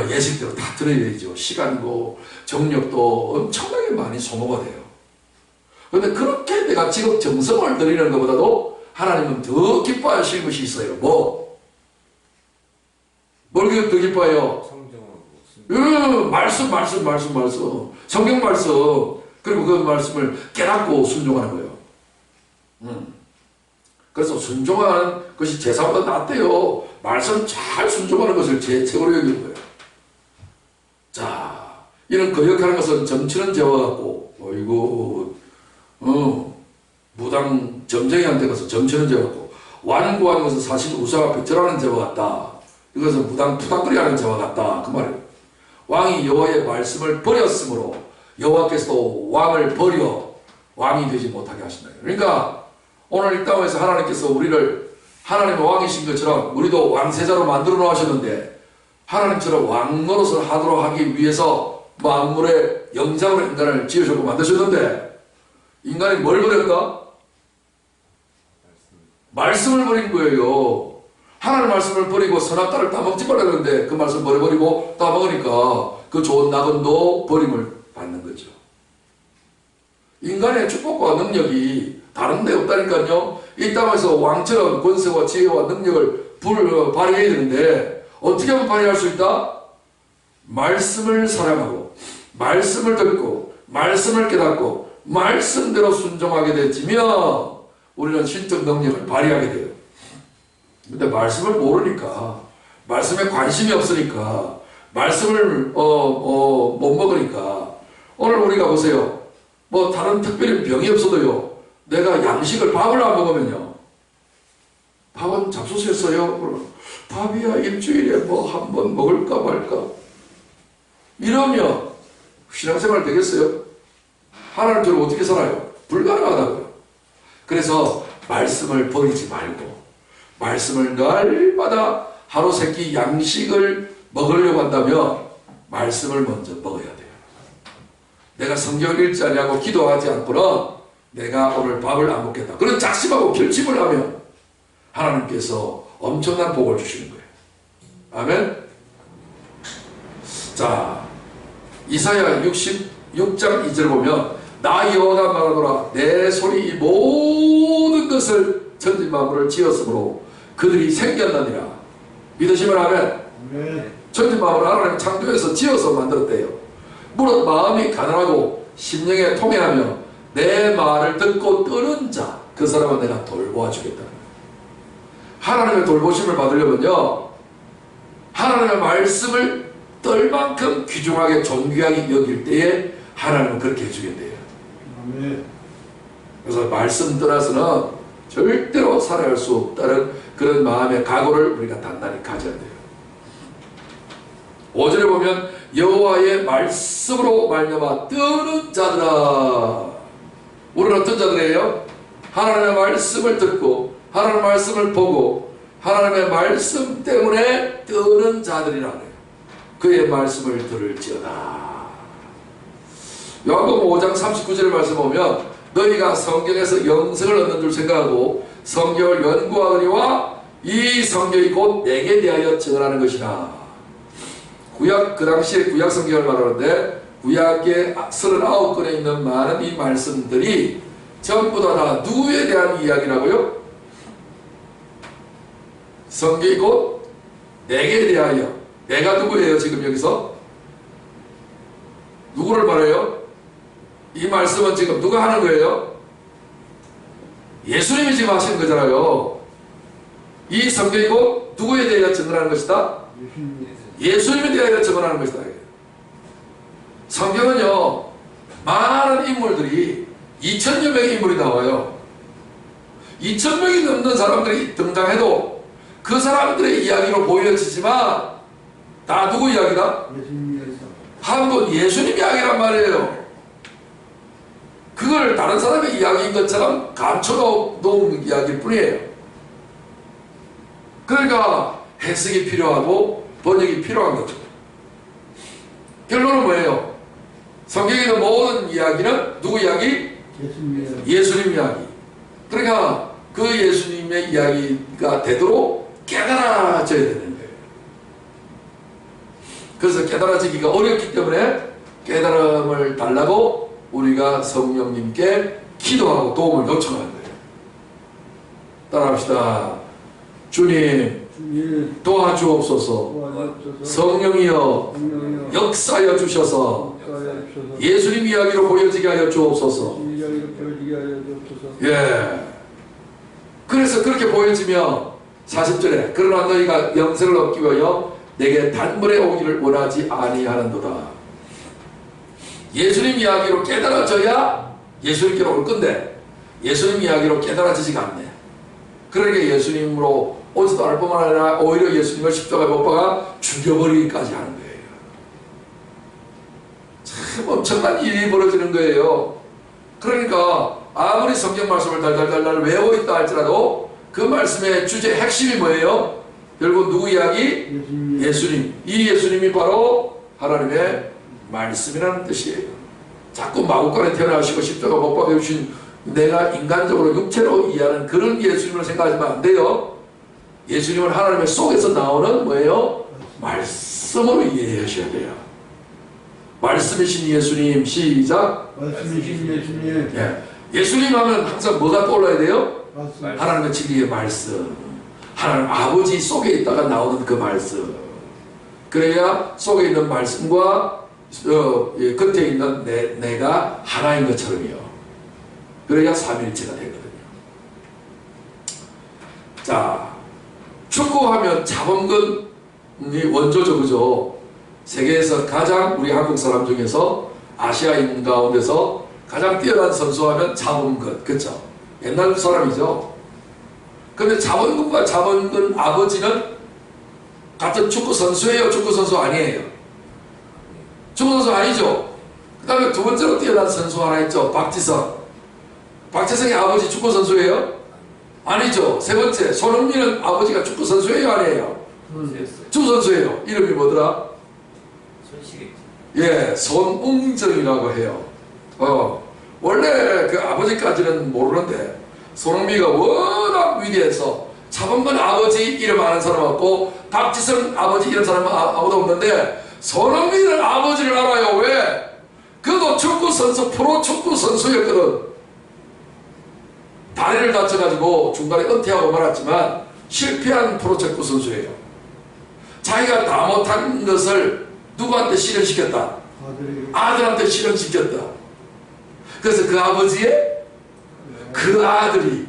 예식대로 다 드려야 되지요. 시간도 정력도 엄청나게 많이 소모가 돼요. 그런데 그렇게 내가 지금 정성을 드리는 것보다도 하나님은 더 기뻐하실 것이 있어요. 뭘 더 기뻐해요? 말씀. 성경 말씀. 그리고 그 말씀을 깨닫고 순종하는 거예요. 그래서 순종하는 것이 제사보다 낫대요. 말씀 잘 순종하는 것을 제 책으로 여기는 거예요. 자, 이런 거역하는 것은 점치는 죄와 같고, 무당 점쟁이한테 가서 점치는 죄와 같고, 완고하는 것은 사실 우상 앞에 절하는 죄와 같다. 이것은 무당 푸닥거리 하는 죄와 같다. 그 말이에요. 왕이 여호와의 말씀을 버렸으므로 여호와께서도 왕을 버려 왕이 되지 못하게 하신다. 그러니까 오늘 이 땅에서 하나님께서 우리를 하나님의 왕이신 것처럼 우리도 왕세자로 만들어 놓으셨는데, 하나님처럼 왕 노릇을 하도록 하기 위해서 만물의 영장으로 인간을 지으셨고 만드셨는데, 인간이 뭘 버렸다? 말씀을 버린 거예요. 하나님 말씀을 버리고 선악과를 따먹지 말라는데 그 말씀 버려버리고 따먹으니까 그 좋은 나무도 버림을 받는 거죠. 인간의 축복과 능력이 다른 데 없다니까요. 이 땅에서 왕처럼 권세와 지혜와 능력을 발휘해야 되는데 어떻게 하면 발휘할 수 있다? 말씀을 사랑하고 말씀을 듣고 말씀을 깨닫고 말씀대로 순종하게 되면 우리는 신적 능력을 발휘하게 돼요. 근데 말씀을 모르니까, 말씀에 관심이 없으니까, 말씀을 못 먹으니까, 오늘 우리가 보세요. 뭐 다른 특별히 병이 없어도요, 내가 양식을 밥을 안 먹으면요, 밥은 잡수셨어요? 밥이야 일주일에 뭐 한 번 먹을까 말까, 이러면 신앙생활 되겠어요? 하나님처럼 어떻게 살아요? 불가능하다고요. 그래서 말씀을 버리지 말고 말씀을 날마다 하루 세끼 양식을 먹으려고 한다면 말씀을 먼저 먹어야 돼요. 내가 성경을 읽지 않냐고 기도하지 않고는 내가 오늘 밥을 안 먹겠다, 그런 작심하고 결심을 하면 하나님께서 엄청난 복을 주시는 거예요. 아멘. 자, 이사야 66장 2절 보면 나 여호와가 말하노라 내 손이 이 모든 것을 천지 만물을 지었으므로 그들이 생겼느니라. 믿으시면 하면 아멘. 천지만물을 하나님 창조해서 지어서 만들었대요. 무릇 마음이 가난하고 심령에 통해하며 내 말을 듣고 뜨는 자, 그 사람은 내가 돌보아 주겠다. 하나님의 돌보심을 받으려면요, 하나님의 말씀을 떨 만큼 귀중하게 존귀하게 여길 때에 하나님은 그렇게 해주겠대요. 아멘. 그래서 말씀 떠나서는 절대로 살아갈 수 없다는 그런 마음의 각오를 우리가 단단히 가져야 돼요. 5절에 보면 여호와의 말씀으로 말미암아 뜨는 자들아. 우리는 어떤 자들이에요? 하나님의 말씀을 듣고 하나님의 말씀을 보고 하나님의 말씀 때문에 뜨는 자들이라 그래요. 그의 말씀을 들을지어다. 요한복음 5장 39절의 말씀 보면 너희가 성경에서 영생을 얻는 줄 생각하고 성경을 연구하거니와 이 성경이 곧 내게 대하여 증언하는 것이라. 구약, 그 당시에 구약 성경을 말하는데 구약에 39권에 있는 많은 이 말씀들이 전부 다 누구에 대한 이야기라고요? 성경이 곧 내게 대하여. 내가 누구예요 지금 여기서? 누구를 말해요? 이 말씀은 지금 누가 하는 거예요? 예수님이 지금 하시는 거잖아요. 이 성경이 곧 누구에 대하여 증언하는 것이다? 예수님에 대하여 증언하는 것이다. 성경은요, 많은 인물들이 2000여 명의 인물이 나와요. 2000명이 넘는 사람들이 등장해도 그 사람들의 이야기로 보여지지만 다 누구 이야기다? 한분 예수님 이야기란 말이에요. 그걸 다른 사람의 이야기인 것처럼 감춰놓은 이야기일 뿐이에요. 그러니까 해석이 필요하고 번역이 필요한 거죠. 결론은 뭐예요? 성경에 있는 모든 이야기는 누구 이야기? 예수님 이야기. 그러니까 그 예수님의 이야기가 되도록 깨달아져야 되는 거예요. 그래서 깨달아지기가 어렵기 때문에 깨달음을 달라고 우리가 성령님께 기도하고 도움을 요청하는 거예요. 따라합시다. 주님, 도와주옵소서. 성령이여 역사하여 주셔서 예수님 이야기로 보여지게 하여 주옵소서. 예. 그래서 그렇게 보여지며 40절에 그러나 너희가 영생을 얻기 위하여 내게 단번에 오기를 원하지 아니하는도다. 예수님 이야기로 깨달아져야 예수님께로 올 건데 예수님 이야기로 깨달아지지가 않네. 그러니까 예수님으로 오지도 않을 뿐만 아니라 오히려 예수님을 십자가에 못 박아 죽여버리기까지 하는 거예요. 참 엄청난 일이 벌어지는 거예요. 그러니까 아무리 성경 말씀을 달달달달 외워 있다 할지라도 그 말씀의 주제 핵심이 뭐예요? 결국 누구 이야기? 예수님. 이 예수님이 바로 하나님의 말씀이라는 뜻이에요. 자꾸 마구간에 태어나시고 십자가 못 박아주신 내가 인간적으로 육체로 이해하는 그런 예수님을 생각하시면 안 돼요. 예수님은 하나님의 속에서 나오는 뭐예요? 말씀으로 이해하셔야 돼요. 말씀이신 예수님. 시작. 말씀이신 예수님. 예. 예수님 하면 항상 뭐가 떠올라야 돼요? 말씀. 하나님의 진리의 말씀. 하나님 아버지 속에 있다가 나오는 그 말씀. 그래야 속에 있는 말씀과 겉에 있는 내가 하나인 것처럼요. 그래야 삼일체가 되거든요. 자, 축구하면 자범근이 원조죠, 그죠? 세계에서 가장 우리 한국 사람 중에서 아시아인 가운데서 가장 뛰어난 선수하면 자범근, 그쵸? 옛날 사람이죠. 근데 자범근과 자범근 아버지는 같은 축구 선수예요? 축구 선수 아니에요? 축구 선수 아니죠? 그 다음에 두 번째로 뛰어난 선수 하나 있죠. 박지성. 박지성의 아버지 축구 선수예요? 아니죠. 세 번째 손흥민은 아버지가 축구 선수예요? 아니에요? 축구 선수예요. 이름이 뭐더라? 예, 손웅정이라고 해요. 원래 그 아버지까지는 모르는데 손흥민이가 워낙 위대해서 자범근 아버지 이름 아는 사람 없고 박지성 아버지 이름 사람 아무도 없는데 손흥민은 아버지를 알아요. 왜? 그도 축구 선수, 프로 축구 선수였거든. 다리를 다쳐가지고 중간에 은퇴하고 말았지만 실패한 프로체코 선수예요. 자기가 다 못한 것을 누구한테 실현시켰다? 아들한테 실현시켰다. 그래서 그 아버지의 그 아들이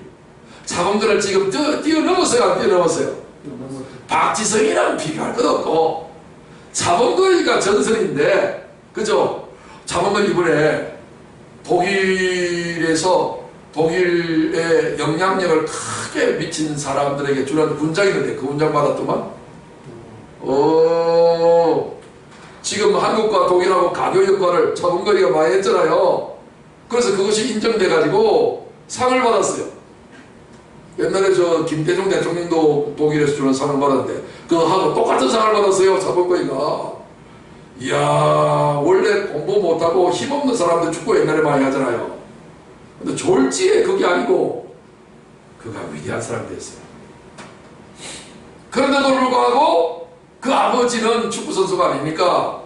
자본가를 지금 뛰어넘었어요, 안 뛰어넘었어요? 박지성이랑 비교할 것 없고, 자본가가 전설인데, 그죠? 자본가 이번에 독일의 영향력을 크게 미친 사람들에게 주는 훈장이 있는데 그 훈장 받았더만. 지금 한국과 독일하고 가교 역할을 자본가가 많이 했잖아요. 그래서 그것이 인정돼 가지고 상을 받았어요. 옛날에 저 김대중 대통령도 독일에서 주는 상을 받았는데 그거하고 똑같은 상을 받았어요, 자본가가. 이야, 원래 공부 못하고 힘없는 사람들 축구 옛날에 많이 하잖아요. 근데 졸지에 그게 아니고 그가 위대한 사람이 됐어요. 그런데도 불구하고 그 아버지는 축구선수가 아니니까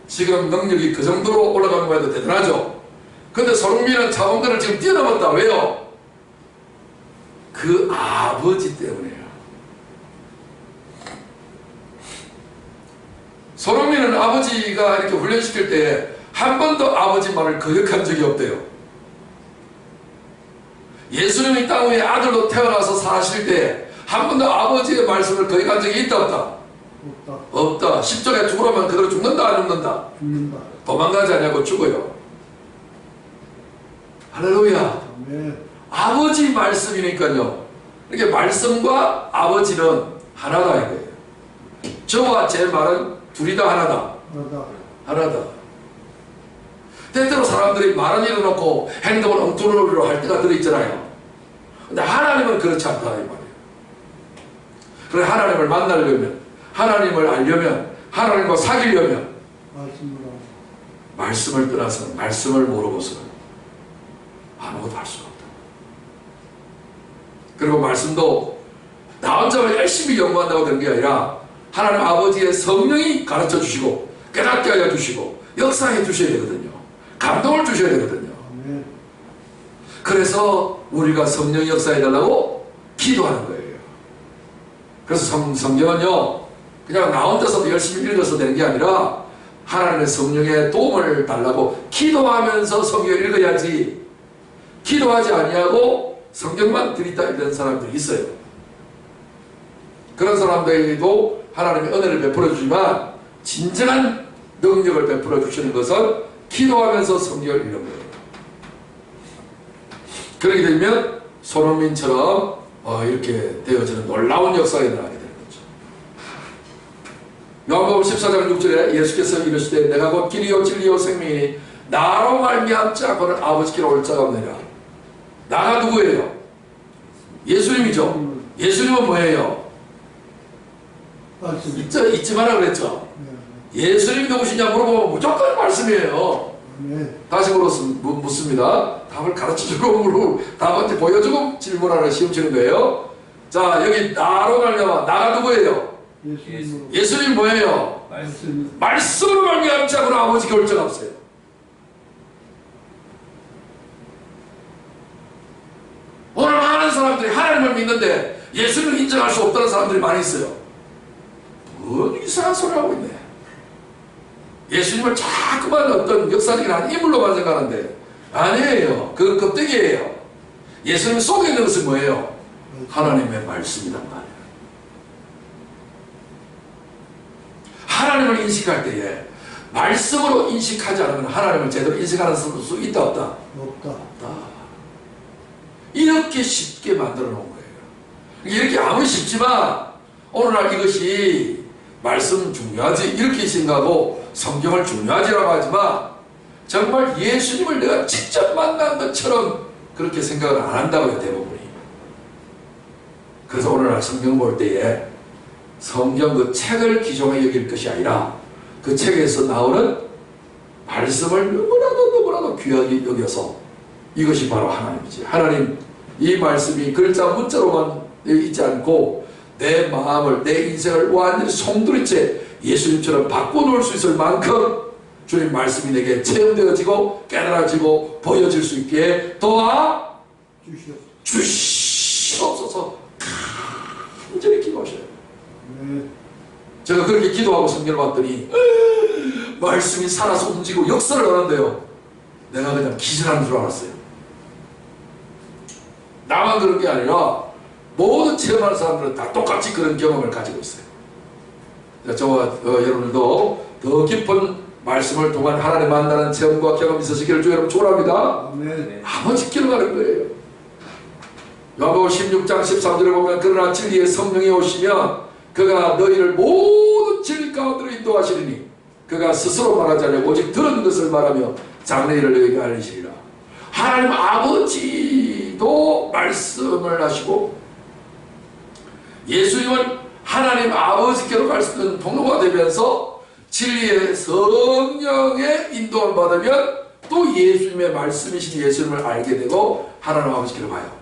지금 능력이 그 정도로 올라가는 거 해도 대단하죠. 근데 손흥민은 자본가를 지금 뛰어넘었다. 왜요? 그 아버지 때문이에요. 손흥민은 아버지가 이렇게 훈련시킬 때 한 번도 아버지 말을 거역한 적이 없대요. 예수님이 땅 위에 아들로 태어나서 사실 때 한 번도 아버지의 말씀을 거역한 적이 있다 없다? 없다. 10절에 죽으라면 그대로 죽는다 안 죽는다? 죽는다. 도망가지 않냐고 죽어요. 할렐루야. 아멘. 아버지 말씀이니까요. 이렇게 말씀과 아버지는 하나다 이거예요. 저와 제 말은 둘이 다 하나다. 하나다. 때때로 사람들이 말은 이뤄놓고 행동을 엉뚱으로 할 때가 들어있잖아요. 근데 하나님은 그렇지 않다 이 말이에요. 그래 하나님을 만나려면, 하나님을 알려면, 하나님과 사귀려면 말씀을 떠나서 말씀을 모르고서는 아무것도 할 수가 없다. 그리고 말씀도 나 혼자만 열심히 연구한다고 되는 게 아니라 하나님 아버지의 성령이 가르쳐 주시고 깨닫게 하여 주시고 역사해 주셔야 되거든요. 감동을 주셔야 되거든요. 그래서 우리가 성령 역사해 달라고 기도하는 거예요. 그래서 성경은요 그냥 나 혼자서도 열심히 읽어서 되는 게 아니라 하나님의 성령의 도움을 달라고 기도하면서 성경을 읽어야지, 기도하지 아니하고 성경만 들이다 읽는 사람들이 있어요. 그런 사람들에게도 하나님의 은혜를 베풀어 주지만 진정한 능력을 베풀어 주시는 것은 기도하면서 성경을 읽는 거예요. 그렇게 되면 손흥민처럼 이렇게 되어지는 놀라운 역사가 일어나게 되는 거죠. 요한복음 14장 6절에 예수께서 이르시되 내가 곧 길이요 진리요 생명이니 나로 말미암지 않고는 아버지께로 올 자가 없느니라. 나가 누구예요? 예수님이죠. 예수님은 뭐예요? 잊지 마라 그랬죠. 예수님 누구시냐 물어보면 무조건 말씀이에요. 다시 묻습니다. 답을 가르쳐주고 답한테 보여주고 질문하는 시험 치는 거예요. 자, 여기 나로 말미암아 나가 누구예요? 예수님 뭐예요? 말씀으로 말미암지 않고는 아버지 결정 없어요. 오늘 많은 사람들이 하나님을 믿는데 예수님을 인정할 수 없다는 사람들이 많이 있어요. 뭔 이상한 소리 하고 있네. 예수님을 자꾸만 어떤 역사적인 한 인물로만 생각하는데 아니에요. 그건 껍데기예요. 예수님 속에 있는 것은 뭐예요? 하나님의 말씀이란 말이에요. 하나님을 인식할 때에 말씀으로 인식하지 않으면 하나님을 제대로 인식하는 수 있다 없다? 없다. 이렇게 쉽게 만들어 놓은 거예요. 이렇게 아무리 쉽지만 오늘날 이것이 말씀 중요하지 이렇게 생각하고 성경을 중요하지라고 하지만 정말 예수님을 내가 직접 만난 것처럼 그렇게 생각을 안 한다고요, 대부분이. 그래서 오늘날 성경 볼 때에 성경 그 책을 기종에 여길 것이 아니라 그 책에서 나오는 말씀을 너무나도 귀하게 여겨서 이것이 바로 하나님이지. 하나님 이 말씀이 글자 문자로만 있지 않고 내 마음을 내 인생을 완전히 송두리째 예수님처럼 바꿔놓을 수 있을 만큼 주님 말씀이 내게 체험되어지고 깨달아지고 보여질 수 있게 도와주시옵소서. 간절히 기도하셔야 돼요. 아멘. 제가 그렇게 기도하고 성경을 봤더니 말씀이 살아서 움직이고 역사를 하는데요. 내가 그냥 기절하는 줄 알았어요. 나만 그런 게 아니라 모든 체험하는 사람들은 다 똑같이 그런 경험을 가지고 있어요. 저와 여러분들도 더 깊은 말씀을 통한 하나님 만나는 체험과 경험이 있으시기를 주 여러분 축원합니다. 아멘. 아버지께로 가는 거예요. 요한복음 16장 13절에 보면 그러나 진리의 성령이 오시면 그가 너희를 모든 진리 가운데로 인도하시리니 그가 스스로 말하지 않으려 오직 들은 것을 말하며 장래 일을 너희에게 알리시리라. 하나님 아버지도 말씀을 하시고 예수님은 하나님 아버지께로 갈 수 있는 통로가 되면서 진리의 성령의 인도를 받으면 또 예수님의 말씀이신 예수님을 알게 되고 하나님 아버지께로 가요.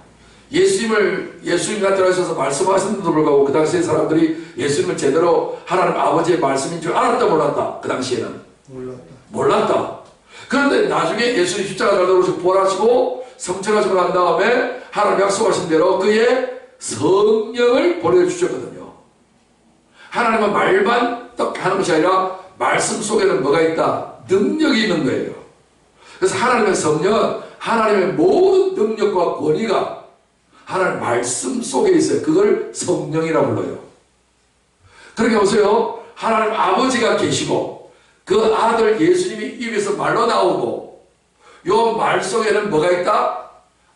예수님 나타나셔서 말씀하시는데도 불구하고 그 당시에 사람들이 예수님을 제대로 하나님 아버지의 말씀인 줄 알았다 몰랐다? 그 당시에는 몰랐다. 그런데 나중에 예수님 십자가 달려 부활하시고 성천하시고 난 다음에 하나님 약속하신 대로 그의 성령을 보내주셨거든요. 하나님은 말만 딱 하는 것이 아니라 말씀 속에는 뭐가 있다? 능력이 있는 거예요. 그래서 하나님의 성령은 하나님의 모든 능력과 권위가 하나님 말씀 속에 있어요. 그걸 성령이라고 불러요. 그러니까 보세요. 하나님 아버지가 계시고 그 아들 예수님이 입에서 말로 나오고 요 말 속에는 뭐가 있다?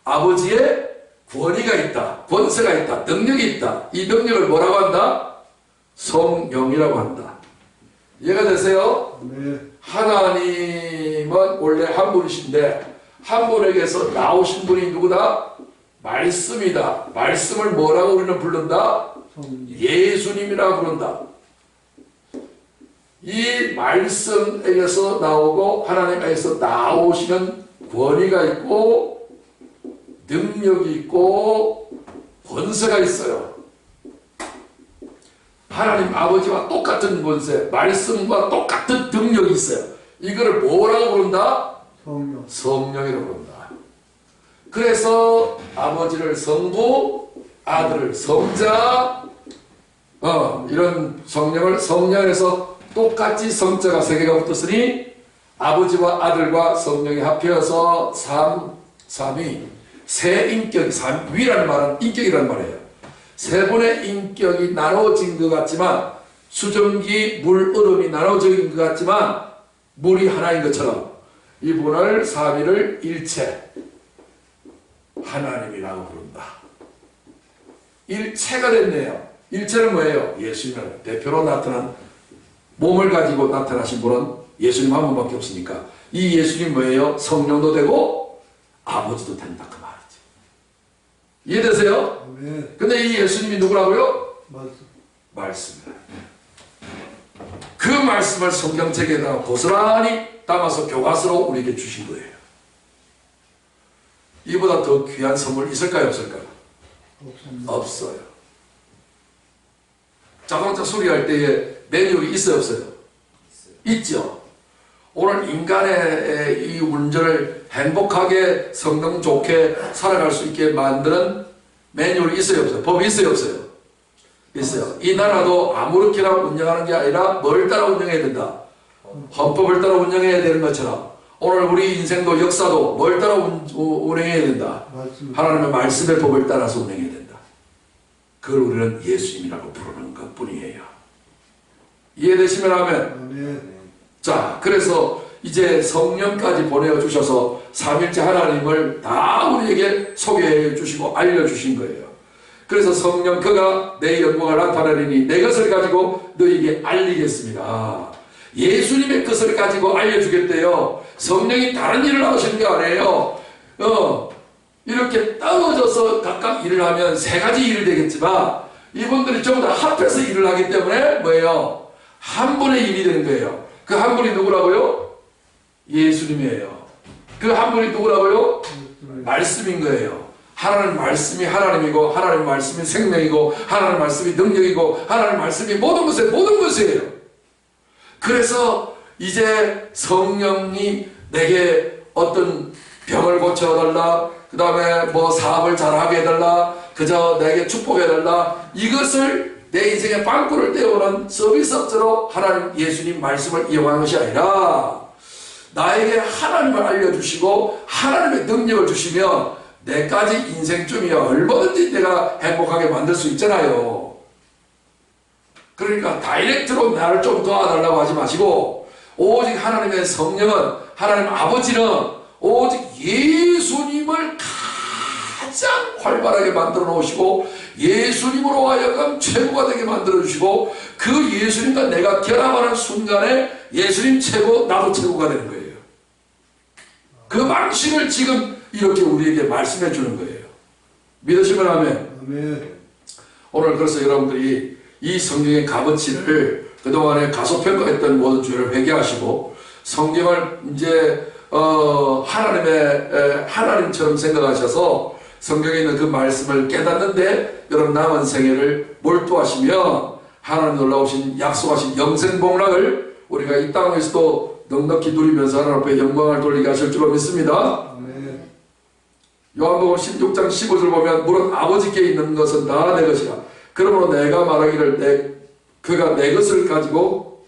아버지의 권위가 있다. 권세가 있다. 능력이 있다. 이 능력을 뭐라고 한다? 성령이라고 한다. 이해가 되세요? 네. 하나님은 원래 한 분이신데 한 분에게서 나오신 분이 누구다? 말씀이다. 말씀을 뭐라고 우리는 부른다? 예수님이라고 부른다. 이 말씀에게서 나오고 하나님에게서 나오시는 권위가 있고 능력이 있고 권세가 있어요. 하나님 아버지와 똑같은 권세, 말씀과 똑같은 능력이 있어요. 이거를 뭐라고 부른다? 성령이라고 부른다. 그래서 아버지를 성부, 아들을 성자, 이런 성령을 성령에서 똑같이 성자가 세 개가 붙었으니 아버지와 아들과 성령이 합해서 삼위, 세 인격이, 삼위라는 말은 인격이라는 말이에요. 세 분의 인격이 나눠진 것 같지만 수증기, 물, 얼음이 나눠진 것 같지만 물이 하나인 것처럼 이분을 삼위를 일체 하나님이라고 부른다. 일체가 됐네요. 일체는 뭐예요? 예수님을 대표로 나타난 몸을 가지고 나타나신 분은 예수님 한 분밖에 없으니까 이 예수님 뭐예요? 성령도 되고 아버지도 된다 그 말이지. 이해되세요? 네. 근데 이 예수님이 누구라고요? 말씀이다. 그 말씀을 성경책에다가 고스란히 담아서 교과서로 우리에게 주신 거예요. 이보다 더 귀한 선물 있을까요? 없을까요? 없습니다. 없어요. 자동차 수리할 때에 매뉴얼이 있어요? 없어요? 있죠. 오늘 인간의 이 운전을 행복하게 성능 좋게 살아갈 수 있게 만드는 매뉴얼이 있어요? 없어요? 법이 있어요? 없어요? 있어요. 이 나라도 아무렇게나 운영하는 게 아니라 뭘 따라 운영해야 된다? 헌법을 따라 운영해야 되는 것처럼 오늘 우리 인생도 역사도 뭘 따라 운영해야 된다? 하나님의 말씀의 법을 따라서 운영해야 된다. 그걸 우리는 예수님이라고 부르는 것 뿐이에요. 이해되시면 하면 자, 그래서 이제 성령까지 보내주셔서 삼일째 하나님을 다 우리에게 소개해 주시고 알려주신 거예요. 그래서 성령 그가 내 영광을 나타내리니 내 것을 가지고 너희에게 알리겠습니다. 예수님의 것을 가지고 알려주겠대요. 성령이 다른 일을 하시는 게 아니에요. 이렇게 떨어져서 각각 일을 하면 세 가지 일을 되겠지만 이분들이 전부 다 합해서 일을 하기 때문에 뭐예요? 한 분의 일이 되는 거예요. 그 한 분이 누구라고요? 예수님이에요. 그 한 분이 누구라고요? 말씀인 거예요. 하나님 말씀이 하나님이고 하나님 말씀이 생명이고 하나님 말씀이 능력이고 하나님 말씀이 모든 것이에요. 그래서 이제 성령이 내게 어떤 병을 고쳐달라, 그 다음에 뭐 사업을 잘하게 해달라, 그저 내게 축복해달라, 이것을 내 인생의 빵꾸를 때우는 서비스업자로 하나님 예수님 말씀을 이용하는 것이 아니라 나에게 하나님을 알려주시고 하나님의 능력을 주시면 내까지 인생쯤이야 얼마든지 내가 행복하게 만들 수 있잖아요. 그러니까 다이렉트로 나를 좀 도와달라고 하지 마시고 오직 하나님의 성령은, 하나님 아버지는 오직 예수님을 가장 활발하게 만들어 놓으시고 예수님으로 하여금 최고가 되게 만들어 주시고 그 예수님과 내가 결합하는 순간에 예수님 최고, 나도 최고가 되는 거예요. 그 방식을 지금 이렇게 우리에게 말씀해 주는 거예요. 믿으시면 아멘. 아멘. 오늘 그래서 여러분들이 이 성경의 값어치를 그동안에 가소평가했던 모든 죄를 회개하시고 성경을 이제 하나님처럼 생각하셔서 성경에 있는 그 말씀을 깨닫는데 여러분 남은 생애를 몰두하시면 하나님 놀라우신 약속하신 영생복락을 우리가 이 땅에서도 넉넉히 누리면서 하나님 앞에 영광을 돌리게 하실 줄로 믿습니다. 아멘. 요한복음 16장 15절 보면 물은 아버지께 있는 것은 다 내 것이라. 그러므로 내가 말하기를 그가 내 것을 가지고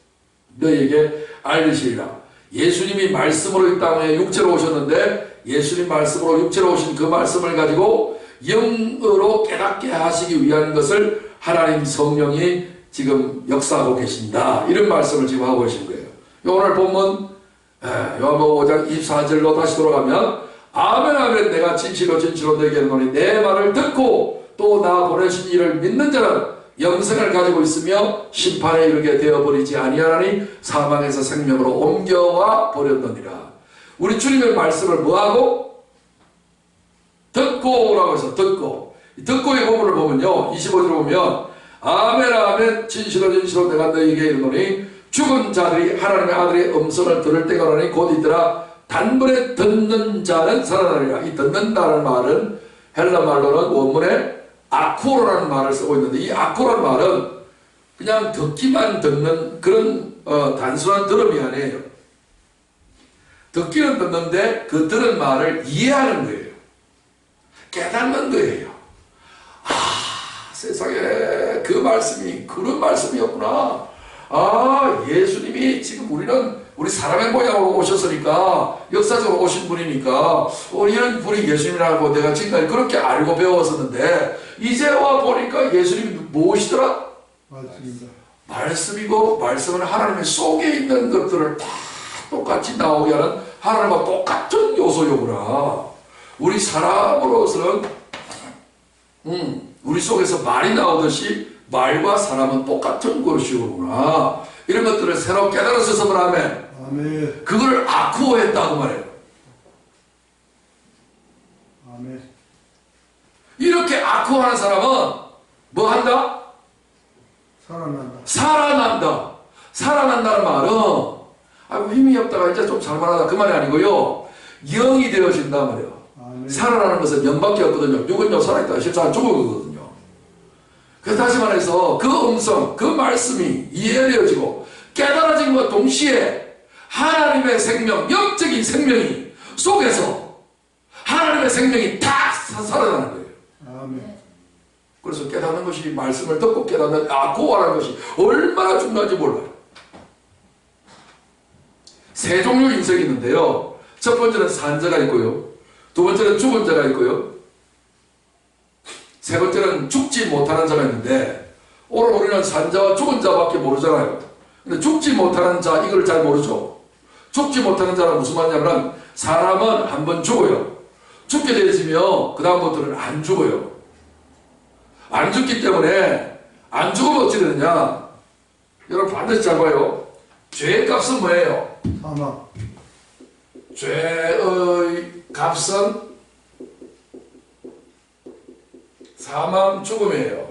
너희에게 알리시리라. 예수님이 말씀으로 이 땅에 육체로 오셨는데 예수님 말씀으로 육체로 오신 그 말씀을 가지고 영으로 깨닫게 하시기 위한 것을 하나님 성령이 지금 역사하고 계신다. 이런 말씀을 지금 하고 계신 거예요. 오늘 본문 요한복음 5장 24절로 다시 돌아가면 아멘 아멘 내가 진실로 너에게 하노니 내 말을 듣고 또 나 보내신 이를 믿는 자는 영생을 가지고 있으며 심판에 이르게 되어버리지 아니하나니 사망에서 생명으로 옮겨와 버렸느니라. 우리 주님의 말씀을 뭐하고? 듣고라고 해서 듣고의 본문을 보면요 25절을 보면 아멘 아멘 진실로 내가 너에게 이르노니 죽은 자들이 하나님의 아들의 음성을 들을 때가 오나니 곧 있더라. 단번에 듣는 자는 살아나리라. 이 듣는다는 말은 헬라 말로는 원문에 아쿠로라는 말을 쓰고 있는데 이 아쿠라는 말은 그냥 듣기만 듣는 그런 단순한 들음이 아니에요. 듣기는 듣는데 그 들은 말을 이해하는 거예요. 깨닫는 거예요. 세상에 그 말씀이 그런 말씀이었구나. 예수님이 지금 우리 사람의 모양으로 오셨으니까 역사적으로 오신 분이니까 이런 분이 예수님이라고 내가 지금까지 그렇게 알고 배웠었는데 이제 와 보니까 예수님이 무엇이더라? 말씀입니다. 말씀이고 말씀은 하나님의 속에 있는 것들을 다 똑같이 나오게 하는 하나님과 똑같은 요소요구나. 우리 사람으로서는 우리 속에서 말이 나오듯이 말과 사람은 똑같은 것이구나. 이런 것들을 새로 깨달았어서 아멘. 아멘. 그거를 아쿠어했다고 말해요. 아멘. 이렇게 아쿠어하는 사람은 뭐 한다? 살아난다. 살아난다는 말은 힘이 없다가 이제 좀 살만하다 그 말이 아니고요. 영이 되어진단 말이에요. 아멘. 살아나는 것은 영밖에 없거든요. 육은요 살아있다. 실제로 죽은 거거든요. 그래서 다시 말해서 그 음성, 그 말씀이 이해되어지고 깨달아진 것과 동시에 하나님의 생명, 영적인 생명이 속에서 하나님의 생명이 다 살아나는 거예요. 아멘. 그래서 깨닫는 것이 말씀을 듣고 깨닫는 아쿠아라는 것이 얼마나 중요한지 몰라요. 세 종류 인생이 있는데요. 첫 번째는 산자가 있고요. 두 번째는 죽은 자가 있고요. 세 번째는 죽지 못하는 자가 있는데 오늘 우리는 산자와 죽은 자밖에 모르잖아요. 근데 죽지 못하는 자 이걸 잘 모르죠. 죽지 못하는 자는 무슨 말이냐면 사람은 한 번 죽어요. 죽게 되어지면 그 다음부터는 안 죽어요. 안 죽기 때문에 안 죽으면 어찌 되느냐. 여러분 반드시 잘 봐요. 죄의 값은 뭐예요? 사망. 죄의 값은 사망, 죽음이에요.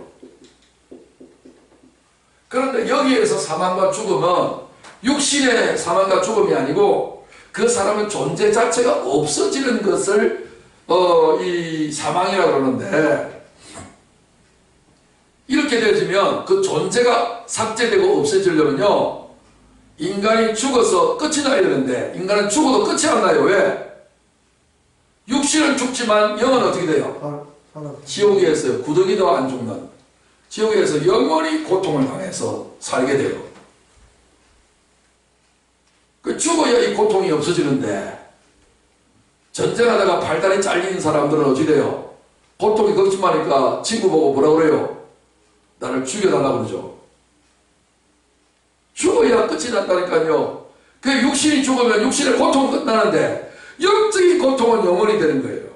그런데 여기에서 사망과 죽음은 육신의 사망과 죽음이 아니고 그 사람의 존재 자체가 없어지는 것을 이 사망이라고 그러는데 이렇게 되어지면 그 존재가 삭제되고 없어지려면요 인간이 죽어서 끝이 나야 되는데 인간은 죽어도 끝이 안 나요. 왜? 육신은 죽지만 영은 어떻게 돼요? 지옥에서 구더기도 안 죽는 지옥에서 영원히 고통을 당해서 살게 돼요. 그 죽어야 이 고통이 없어지는데 전쟁하다가 발다리 잘리는 사람들은 어찌 돼요? 고통이 걱정하니까 친구 보고 뭐라 그래요? 나를 죽여달라고 그러죠. 죽어야 끝이 난다니까요. 그 육신이 죽으면 육신의 고통은 끝나는데 영적인 고통은 영원히 되는 거예요.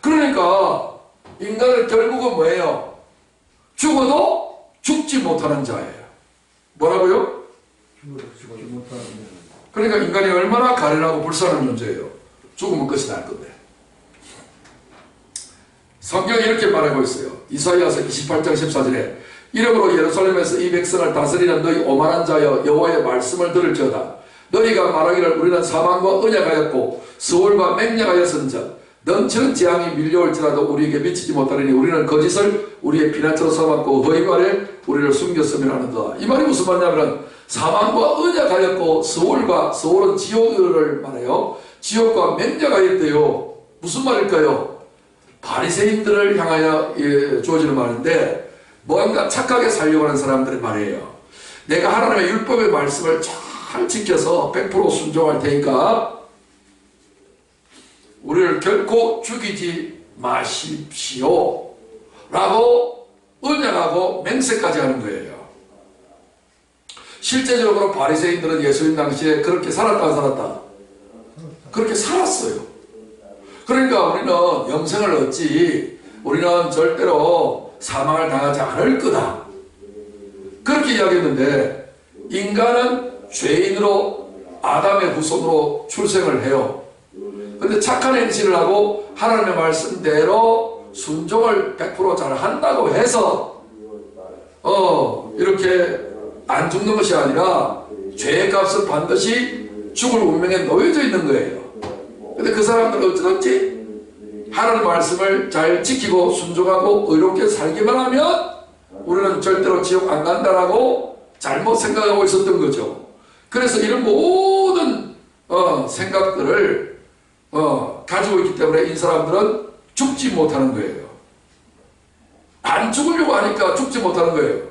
그러니까 인간은 결국은 뭐예요? 죽어도 죽지 못하는 자예요. 뭐라고요? 죽지 못하는 그러니까 인간이 얼마나 가련하고 불쌍한 존재예요. 죽으면 끝이 날 건데. 성경이 이렇게 말하고 있어요. 이사야서 28장 14절에 이러므로 예루살렘에서 이 백성을 다스리는 너희 오만한 자여 여호와의 말씀을 들을지어다. 너희가 말하기를 우리는 사망과 언약하였고 스올과 맹약하였은즉 넘치는 재앙이 밀려올지라도 우리에게 미치지 못하리니 우리는 거짓을 우리의 피난처로 삼았고 너희 말에 우리를 숨겼으면 하는도다. 이 말이 무슨 말이냐면 사망과 언약하였고 스올은 지옥을 말해요. 지옥과 맹약하였대요. 무슨 말일까요? 바리새인들을 향하여 주어지는 말인데 뭔가 착하게 살려고 하는 사람들의 말이에요. 내가 하나님의 율법의 말씀을 잘 지켜서 100% 순종할 테니까 우리를 결코 죽이지 마십시오 라고 언약하고 맹세까지 하는 거예요. 실제적으로 바리새인들은 예수님 당시에 그렇게 살았다 안 살았다? 그렇게 살았어요. 그러니까 우리는 영생을 얻지 우리는 절대로 사망을 당하지 않을 거다 그렇게 이야기했는데 인간은 죄인으로 아담의 후손으로 출생을 해요. 근데 착한 행실을 하고 하나님의 말씀대로 순종을 100% 잘 한다고 해서 이렇게 안 죽는 것이 아니라 죄의 값은 반드시 죽을 운명에 놓여져 있는 거예요. 근데 그 사람들은 어쩌든지 하나님의 말씀을 잘 지키고 순종하고 의롭게 살기만 하면 우리는 절대로 지옥 안 간다라고 잘못 생각하고 있었던 거죠. 그래서 이런 모든 생각들을 가지고 있기 때문에 이 사람들은 죽지 못하는 거예요. 안 죽으려고 하니까 죽지 못하는 거예요.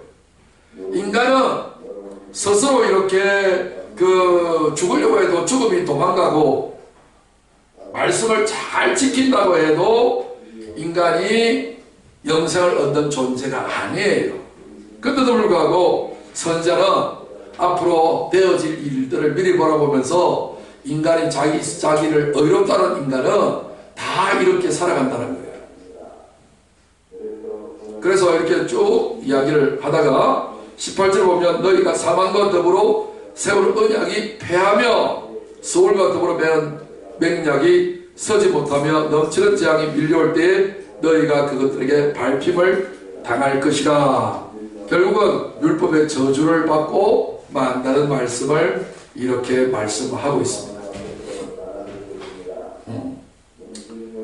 인간은 스스로 이렇게 죽으려고 해도 죽음이 도망가고 말씀을 잘 지킨다고 해도 인간이 영생을 얻는 존재가 아니에요. 그런데도 불구하고 선자는 앞으로 되어질 일들을 미리 바라보면서 인간이 자기를 의롭다는 인간은 다 이렇게 살아간다는 거예요. 그래서 이렇게 쭉 이야기를 하다가 18절 보면 너희가 사망과 더불어 세울 언약이 패하며 스올과 더불어 맺은 맹약이 서지 못하며 넘치는 재앙이 밀려올 때에 너희가 그것들에게 밟힘을 당할 것이라. 결국은 율법의 저주를 받고 만다는 말씀을 이렇게 말씀하고 있습니다.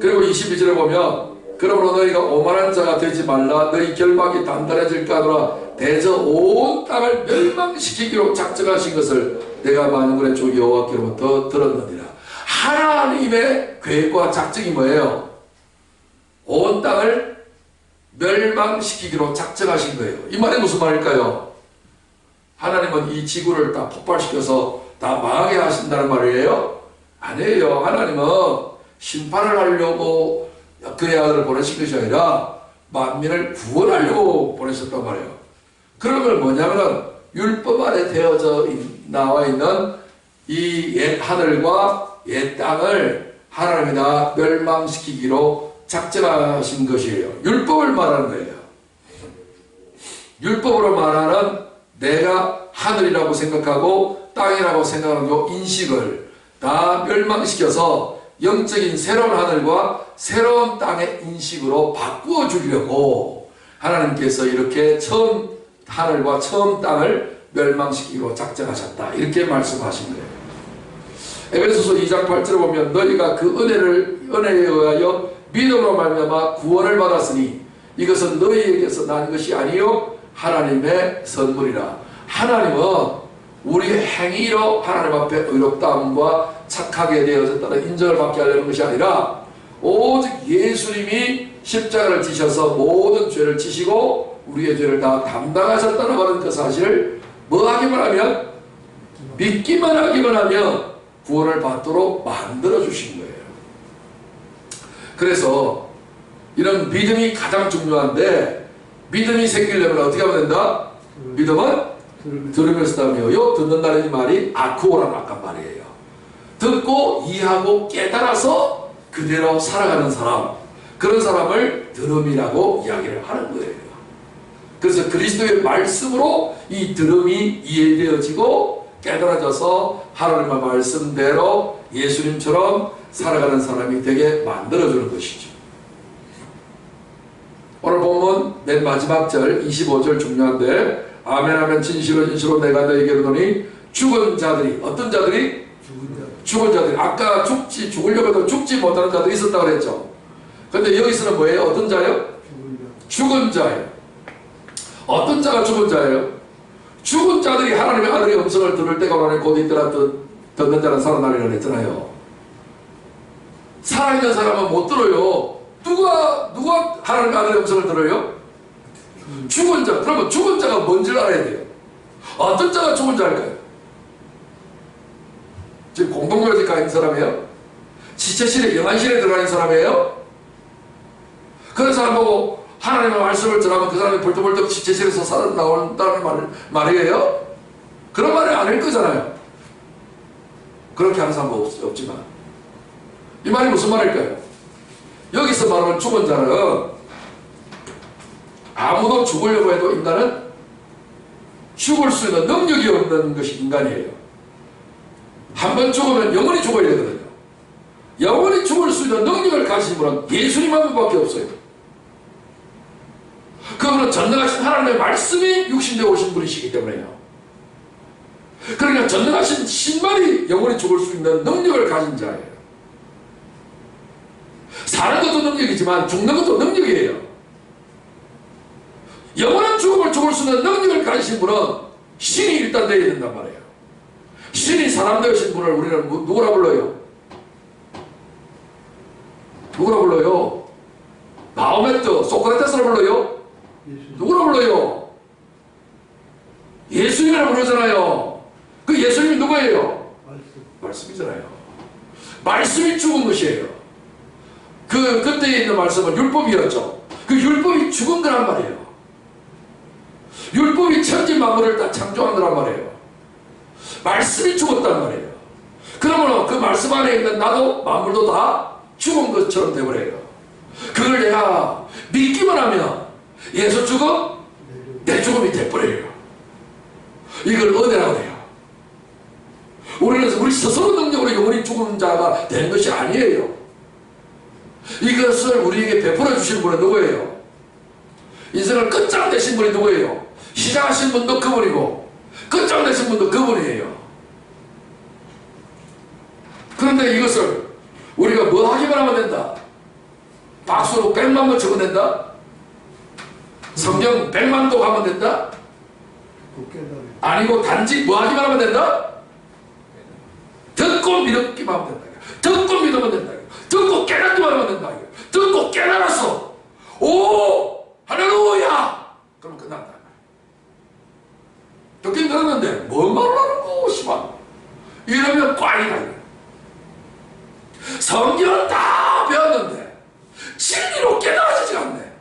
그리고 22절에 보면 그러므로 너희가 오만한 자가 되지 말라. 너희 결박이 단단해질까 하노라. 대저 온 땅을 멸망시키기로 작정하신 것을 내가 만군의 주 여호와께로부터 들었느니라. 하나님의 계획과 작정이 뭐예요? 온 땅을 멸망시키기로 작정하신 거예요. 이 말이 무슨 말일까요? 하나님은 이 지구를 다 폭발시켜서 다 망하게 하신다는 말이에요? 아니에요. 하나님은 심판을 하려고 그의 아들을 보내신 것이 아니라 만민을 구원하려고 보내셨단 말이에요. 그런 건 뭐냐면은 율법 안에 되어져 나와 있는 이 옛 하늘과 옛 땅을 하나님이 다 멸망시키기로 작정하신 것이에요. 율법을 말하는 거예요. 율법으로 말하는 내가 하늘이라고 생각하고 땅이라고 생각하는 그 인식을 다 멸망시켜서 영적인 새로운 하늘과 새로운 땅의 인식으로 바꾸어 주려고 하나님께서 이렇게 처음 하늘과 처음 땅을 멸망시키기로 작정하셨다. 이렇게 말씀하신 거예요. 에베소서 2장 8절에 보면 너희가 그 은혜에 의하여 믿음으로 말미암아 구원을 받았으니 이것은 너희에게서 난 것이 아니요 하나님의 선물이라. 하나님은 우리의 행위로 하나님 앞에 의롭다함과 착하게 되어졌다는 인정을 받게 하려는 것이 아니라 오직 예수님이 십자가를 지셔서 모든 죄를 지시고 우리의 죄를 다 담당하셨다는 하는 그 사실을 뭐 하기만 하면, 믿기만 하기만 하면 구원을 받도록 만들어 주신 거예요. 그래서 이런 믿음이 가장 중요한데, 믿음이 생기려면 어떻게 하면 된다? 믿음은 들으면서 하며요. 듣는다는 이 말이 아쿠오란 아까 말이에요. 듣고 이해하고 깨달아서 그대로 살아가는 사람, 그런 사람을 들음이라고 이야기를 하는 거예요. 그래서 그리스도의 말씀으로 이 들음이 이해되어지고 깨달아져서 하나님의 말씀대로 예수님처럼 살아가는 사람이 되게 만들어주는 것이죠. 오늘 본문 맨 마지막 절 25절 중요한데, 아멘 하면 진실로 진실로 내가 너에게 이르노니 죽은 자들이, 어떤 자들이? 죽은 자들이. 아까 죽으려고 해도 죽지 못하는 자들이 있었다고 그랬죠. 근데 여기서는 뭐예요? 어떤 자요? 죽은 자예요. 어떤 자가 죽은 자예요? 죽은 자들이 하나님의 아들의 음성을 들을 때가 오나니 곧 있더라 듣는 자는 살아나리라 그랬잖아요. 살아있는 사람은 못 들어요. 누가 하나님의 아들의 음성을 들어요? 죽은 자. 그러면 죽은 자가 뭔지를 알아야 돼요. 어떤 자가 죽은 자일까요? 지금 공동묘지 가 있는 사람이에요? 지체실에, 영안실에 들어가 있는 사람이에요? 그런 사람 보고 하나님의 말씀을 전하면 그 사람이 벌떡벌떡 지체실에서 살아나온다는 말이에요? 그런 말이 아닐 거잖아요. 그렇게 하는 사람은 없지만. 이 말이 무슨 말일까요? 여기서 말하는 죽은 자는 아무도 죽으려고 해도 인간은 죽을 수 있는 능력이 없는 것이 인간이에요. 한번 죽으면 영원히 죽어야 되거든요. 영원히 죽을 수 있는 능력을 가진 분은 예수님 한 분밖에 없어요. 그분은 전능하신 하나님의 말씀이 육신되어 오신 분이시기 때문에요. 그러니까 전능하신 신만이 영원히 죽을 수 있는 능력을 가진 자예요. 사는 것도 능력이지만 죽는 것도 능력이에요. 영원한 죽음을 죽을 수 있는 능력을 가지신 분은 신이 일단 되어야 된단 말이에요. 신이 사람 되신 분을 우리는 누구라 불러요? 누구라 불러요? 마호메트, 소크라테스라 불러요? 누구라 불러요? 예수님이라 부르잖아요. 그 예수님이 누구예요? 말씀이잖아요. 말씀이 죽은 것이에요. 그때에 있는 말씀은 율법이었죠. 그 율법이 죽은 거란 말이에요. 율법이 천지 만물을 다 창조한 거란 말이에요. 말씀이 죽었단 말이에요. 그러면 그 말씀 안에 있는 나도 만물도 다 죽은 것처럼 되버려요. 그걸 내가 믿기만 하면 예수 죽음, 내 죽음이 돼버려요. 이걸 은혜라고 해요. 우리는 우리 스스로 능력으로 영원히 죽은 자가 된 것이 아니에요. 이것을 우리에게 베풀어 주신 분은 누구예요? 인생을 끝장 내신 분이 누구예요? 시작하신 분도 그분이고 끝장 내신 분도 그분이에요. 그런데 이것을 우리가 뭐 하기만 하면 된다? 박수로 100만 번 적어낸다? 성경 100만 도 하면 된다? 아니고 단지 뭐 하기만 하면 된다? 듣고 믿기만 하면 된다. 듣고 믿으면 된다. 듣고 깨닫기만 하면 된다. 듣고 깨달았어. 오! 할렐루야! 그럼 끝난다. 듣긴 들었는데 뭔 말을 하는 거 씨발. 이러면 꽝이다. 성경은 다 배웠는데 진리로 깨달아지지가 않네.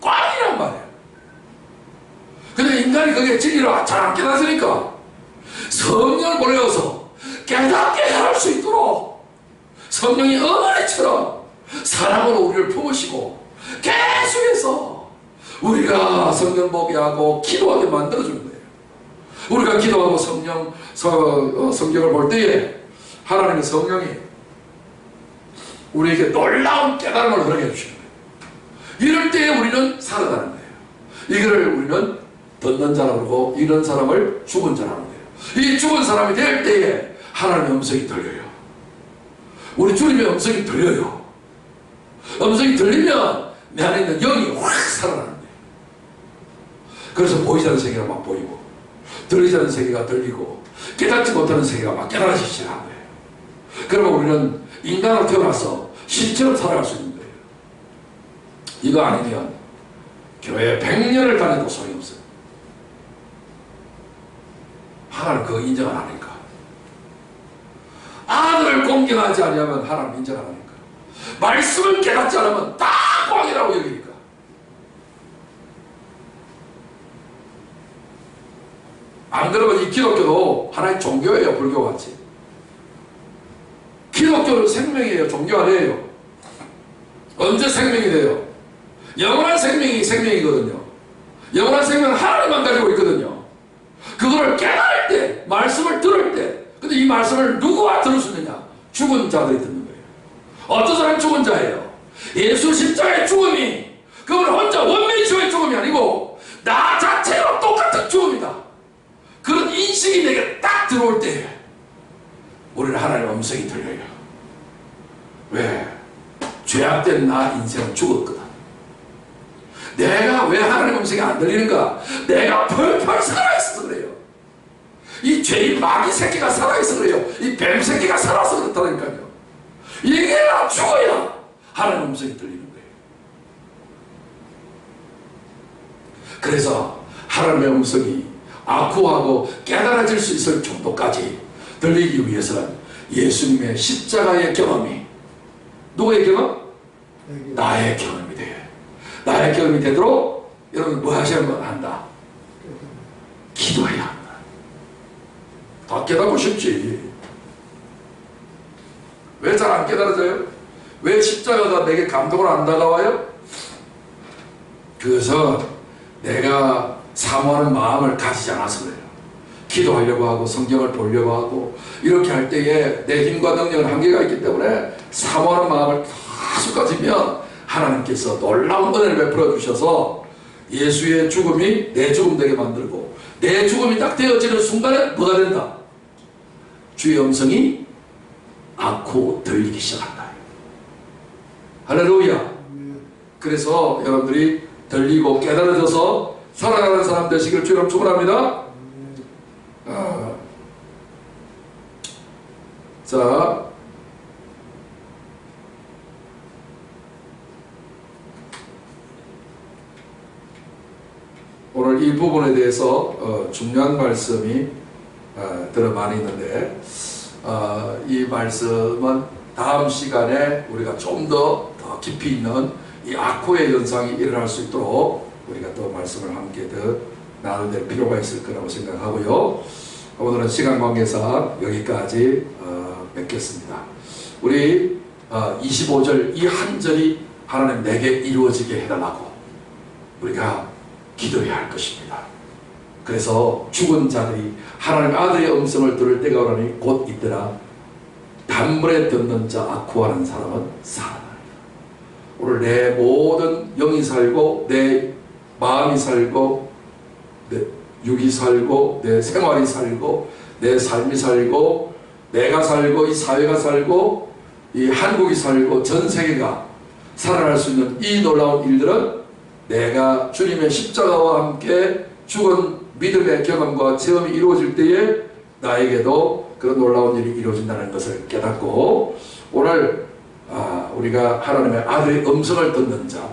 꽝이란 말이야. 근데 인간이 그게 진리로 잘 안 깨달으니까 성령을 보내어서 깨닫게 할 수 있도록 성령이 어머니처럼 사랑으로 우리를 품으시고 계속해서 우리가 성령 보게 하고 기도하게 만들어주는 거예요. 우리가 기도하고 성경을 볼 때에 하나님의 성령이 우리에게 놀라운 깨달음을 허락해 주시는 거예요. 이럴 때에 우리는 살아가는 거예요. 이거를 우리는 듣는 자라고 그러고 이런 사람을 죽은 자라는 거예요. 이 죽은 사람이 될 때에 하나님의 음성이 들려요. 우리 주님의 음성이 들려요. 음성이 들리면 내 안에 있는 영이 확 살아나는 거예요. 그래서 보이지 않는 세계가 막 보이고 들리지 않는 세계가 들리고 깨닫지 못하는 세계가 막 깨달아지기 시작한 거예요. 그러면 우리는 인간으로 태어나서 신체로 살아갈 수 있는 거예요. 이거 아니면 교회 100년을 다녀도 소용이 없어요. 하나님 그거 인정 안 하니까. 아들을 공경하지 않으면 하나님 인정 안 하니까. 말씀을 깨닫지 않으면 다 꽝이라고 여기니까. 안 그러면 이 기독교도 하나의 종교예요. 불교같이. 기독교는 생명이에요. 종교 아니에요. 언제 생명이 돼요? 영원한 생명이 생명이거든요. 영원한 생명은 하나님만 가지고 있거든요. 그거를 깨달을 때, 말씀을 들을 때, 근데 이 말씀을 누구와 들을 수 있느냐? 죽은 자들이 듣는 거예요. 어떤 사람이 죽은 자예요? 예수 십자가의 죽음이 그건 혼자 원맨쇼의 죽음이 아니고 나 자체로 똑같은 죽음이다. 그런 인식이 내게 딱 들어올 때 우리는 하나님의 음성이 들려요. 왜? 죄악된 나 인생은 죽었거든. 내가 왜 하나님의 음성이 안 들리는가? 내가 펄펄 살아있어서 그래요. 이 죄인 마귀 새끼가 살아있어 그래요. 이 뱀 새끼가 살아서 그렇다니까요. 이게 나 죽어야 하나님의 음성이 들리는 거예요. 그래서 하나님의 음성이 아쿠하고 깨달아질 수 있을 정도까지 들리기 위해서는 예수님의 십자가의 경험이 누구의 경험? 나의 경험이 돼요. 나의 경험이 되도록 여러분 뭐 하셔야 한다? 기도해야 한다. 다 깨닫고 싶지. 왜 잘 안 깨달아져요? 왜 십자가가 내게 감동을 안 다가와요? 그것은 내가 사모하는 마음을 가지지 않아서 그래요. 기도하려고 하고 성경을 보려고 하고 이렇게 할 때에 내 힘과 능력은 한계가 있기 때문에 사모하는 마음을 계속 가지면 하나님께서 놀라운 은혜를 베풀어 주셔서 예수의 죽음이 내 죽음 되게 만들고 내 죽음이 딱 되어지는 순간에 뭐가 된다? 주의 음성이 않고 들리기 시작한다. 할렐루야. 그래서 여러분들이 들리고 깨달아져서 살아가는 사람 되시길 주님 축원합니다. 자, 오늘 이 부분에 대해서 중요한 말씀이 들어 많이 있는데 이 말씀은 다음 시간에 우리가 좀 더 깊이 있는 이 아코의 현상이 일어날 수 있도록 우리가 또 말씀을 함께 더 나눌 될 필요가 있을 거라고 생각하고요. 오늘은 시간 관계상 여기까지 맺겠습니다. 우리 25절 이 한 절이 하나님 내게 이루어지게 해달라고 우리가 기도해야 할 것입니다. 그래서 죽은 자들이 하나님 아들의 음성을 들을 때가 오라니 곧 있더라. 단번에 듣는 자 아쿠하는 사람은 살아나리라. 오늘 내 모든 영이 살고 내 마음이 살고 내 육이 살고 내 생활이 살고 내 삶이 살고 내가 살고 이 사회가 살고 이 한국이 살고 전 세계가 살아날 수 있는 이 놀라운 일들은 내가 주님의 십자가와 함께 죽은 믿음의 경험과 체험이 이루어질 때에 나에게도 그런 놀라운 일이 이루어진다는 것을 깨닫고 오늘 우리가 하나님의 아들의 음성을 듣는 자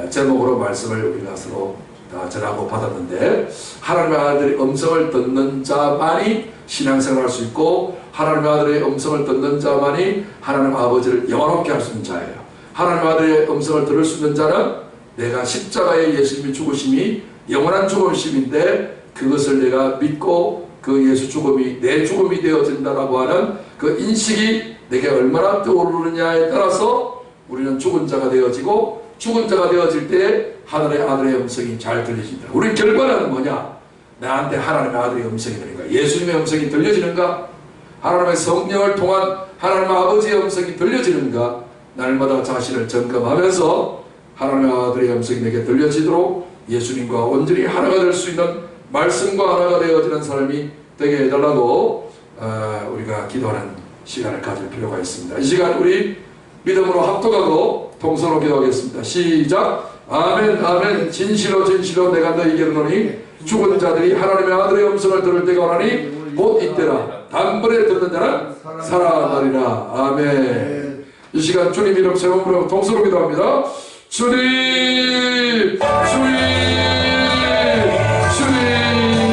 제목으로 말씀을 우리가 서로 다 전하고 받았는데 하나님의 아들의 음성을 듣는 자만이 신앙생활을 할 수 있고 하나님의 아들의 음성을 듣는 자만이 하나님 아버지를 영원롭게 할 수 있는 자예요. 하나님의 아들의 음성을 들을 수 있는 자는 내가 십자가의 예수님의 죽으심이 영원한 죽으심인데 그것을 내가 믿고 그 예수 죽음이 내 죽음이 되어진다라고 하는 그 인식이 내게 얼마나 떠오르느냐에 따라서 우리는 죽은 자가 되어지고 죽은 자가 되어질 때 하늘의 아들의 음성이 잘 들려진다. 우리 결과는 뭐냐? 나한테 하나님의 아들의 음성이 들리는가? 예수님의 음성이 들려지는가? 하나님의 성령을 통한 하나님의 아버지의 음성이 들려지는가? 날마다 자신을 점검하면서 하나님의 아들의 음성이 내게 들려지도록 예수님과 온전히 하나가 될 수 있는 말씀과 하나가 되어지는 사람이 되게 해달라고 우리가 기도하는 시간을 가질 필요가 있습니다. 이 시간 우리 믿음으로 합독하고 통성으로 기도하겠습니다. 시작. 아멘 아멘. 진실로 진실로 내가 너희에게 이르노니 죽은 자들이 하나님의 아들의 음성을 들을 때가 오나니 곧 이때라. 단번에 듣는 자는 살아나리라. 아멘. 이 시간 주님 이름 세 번 부르고 동서로 기도합니다. 주님, 주님.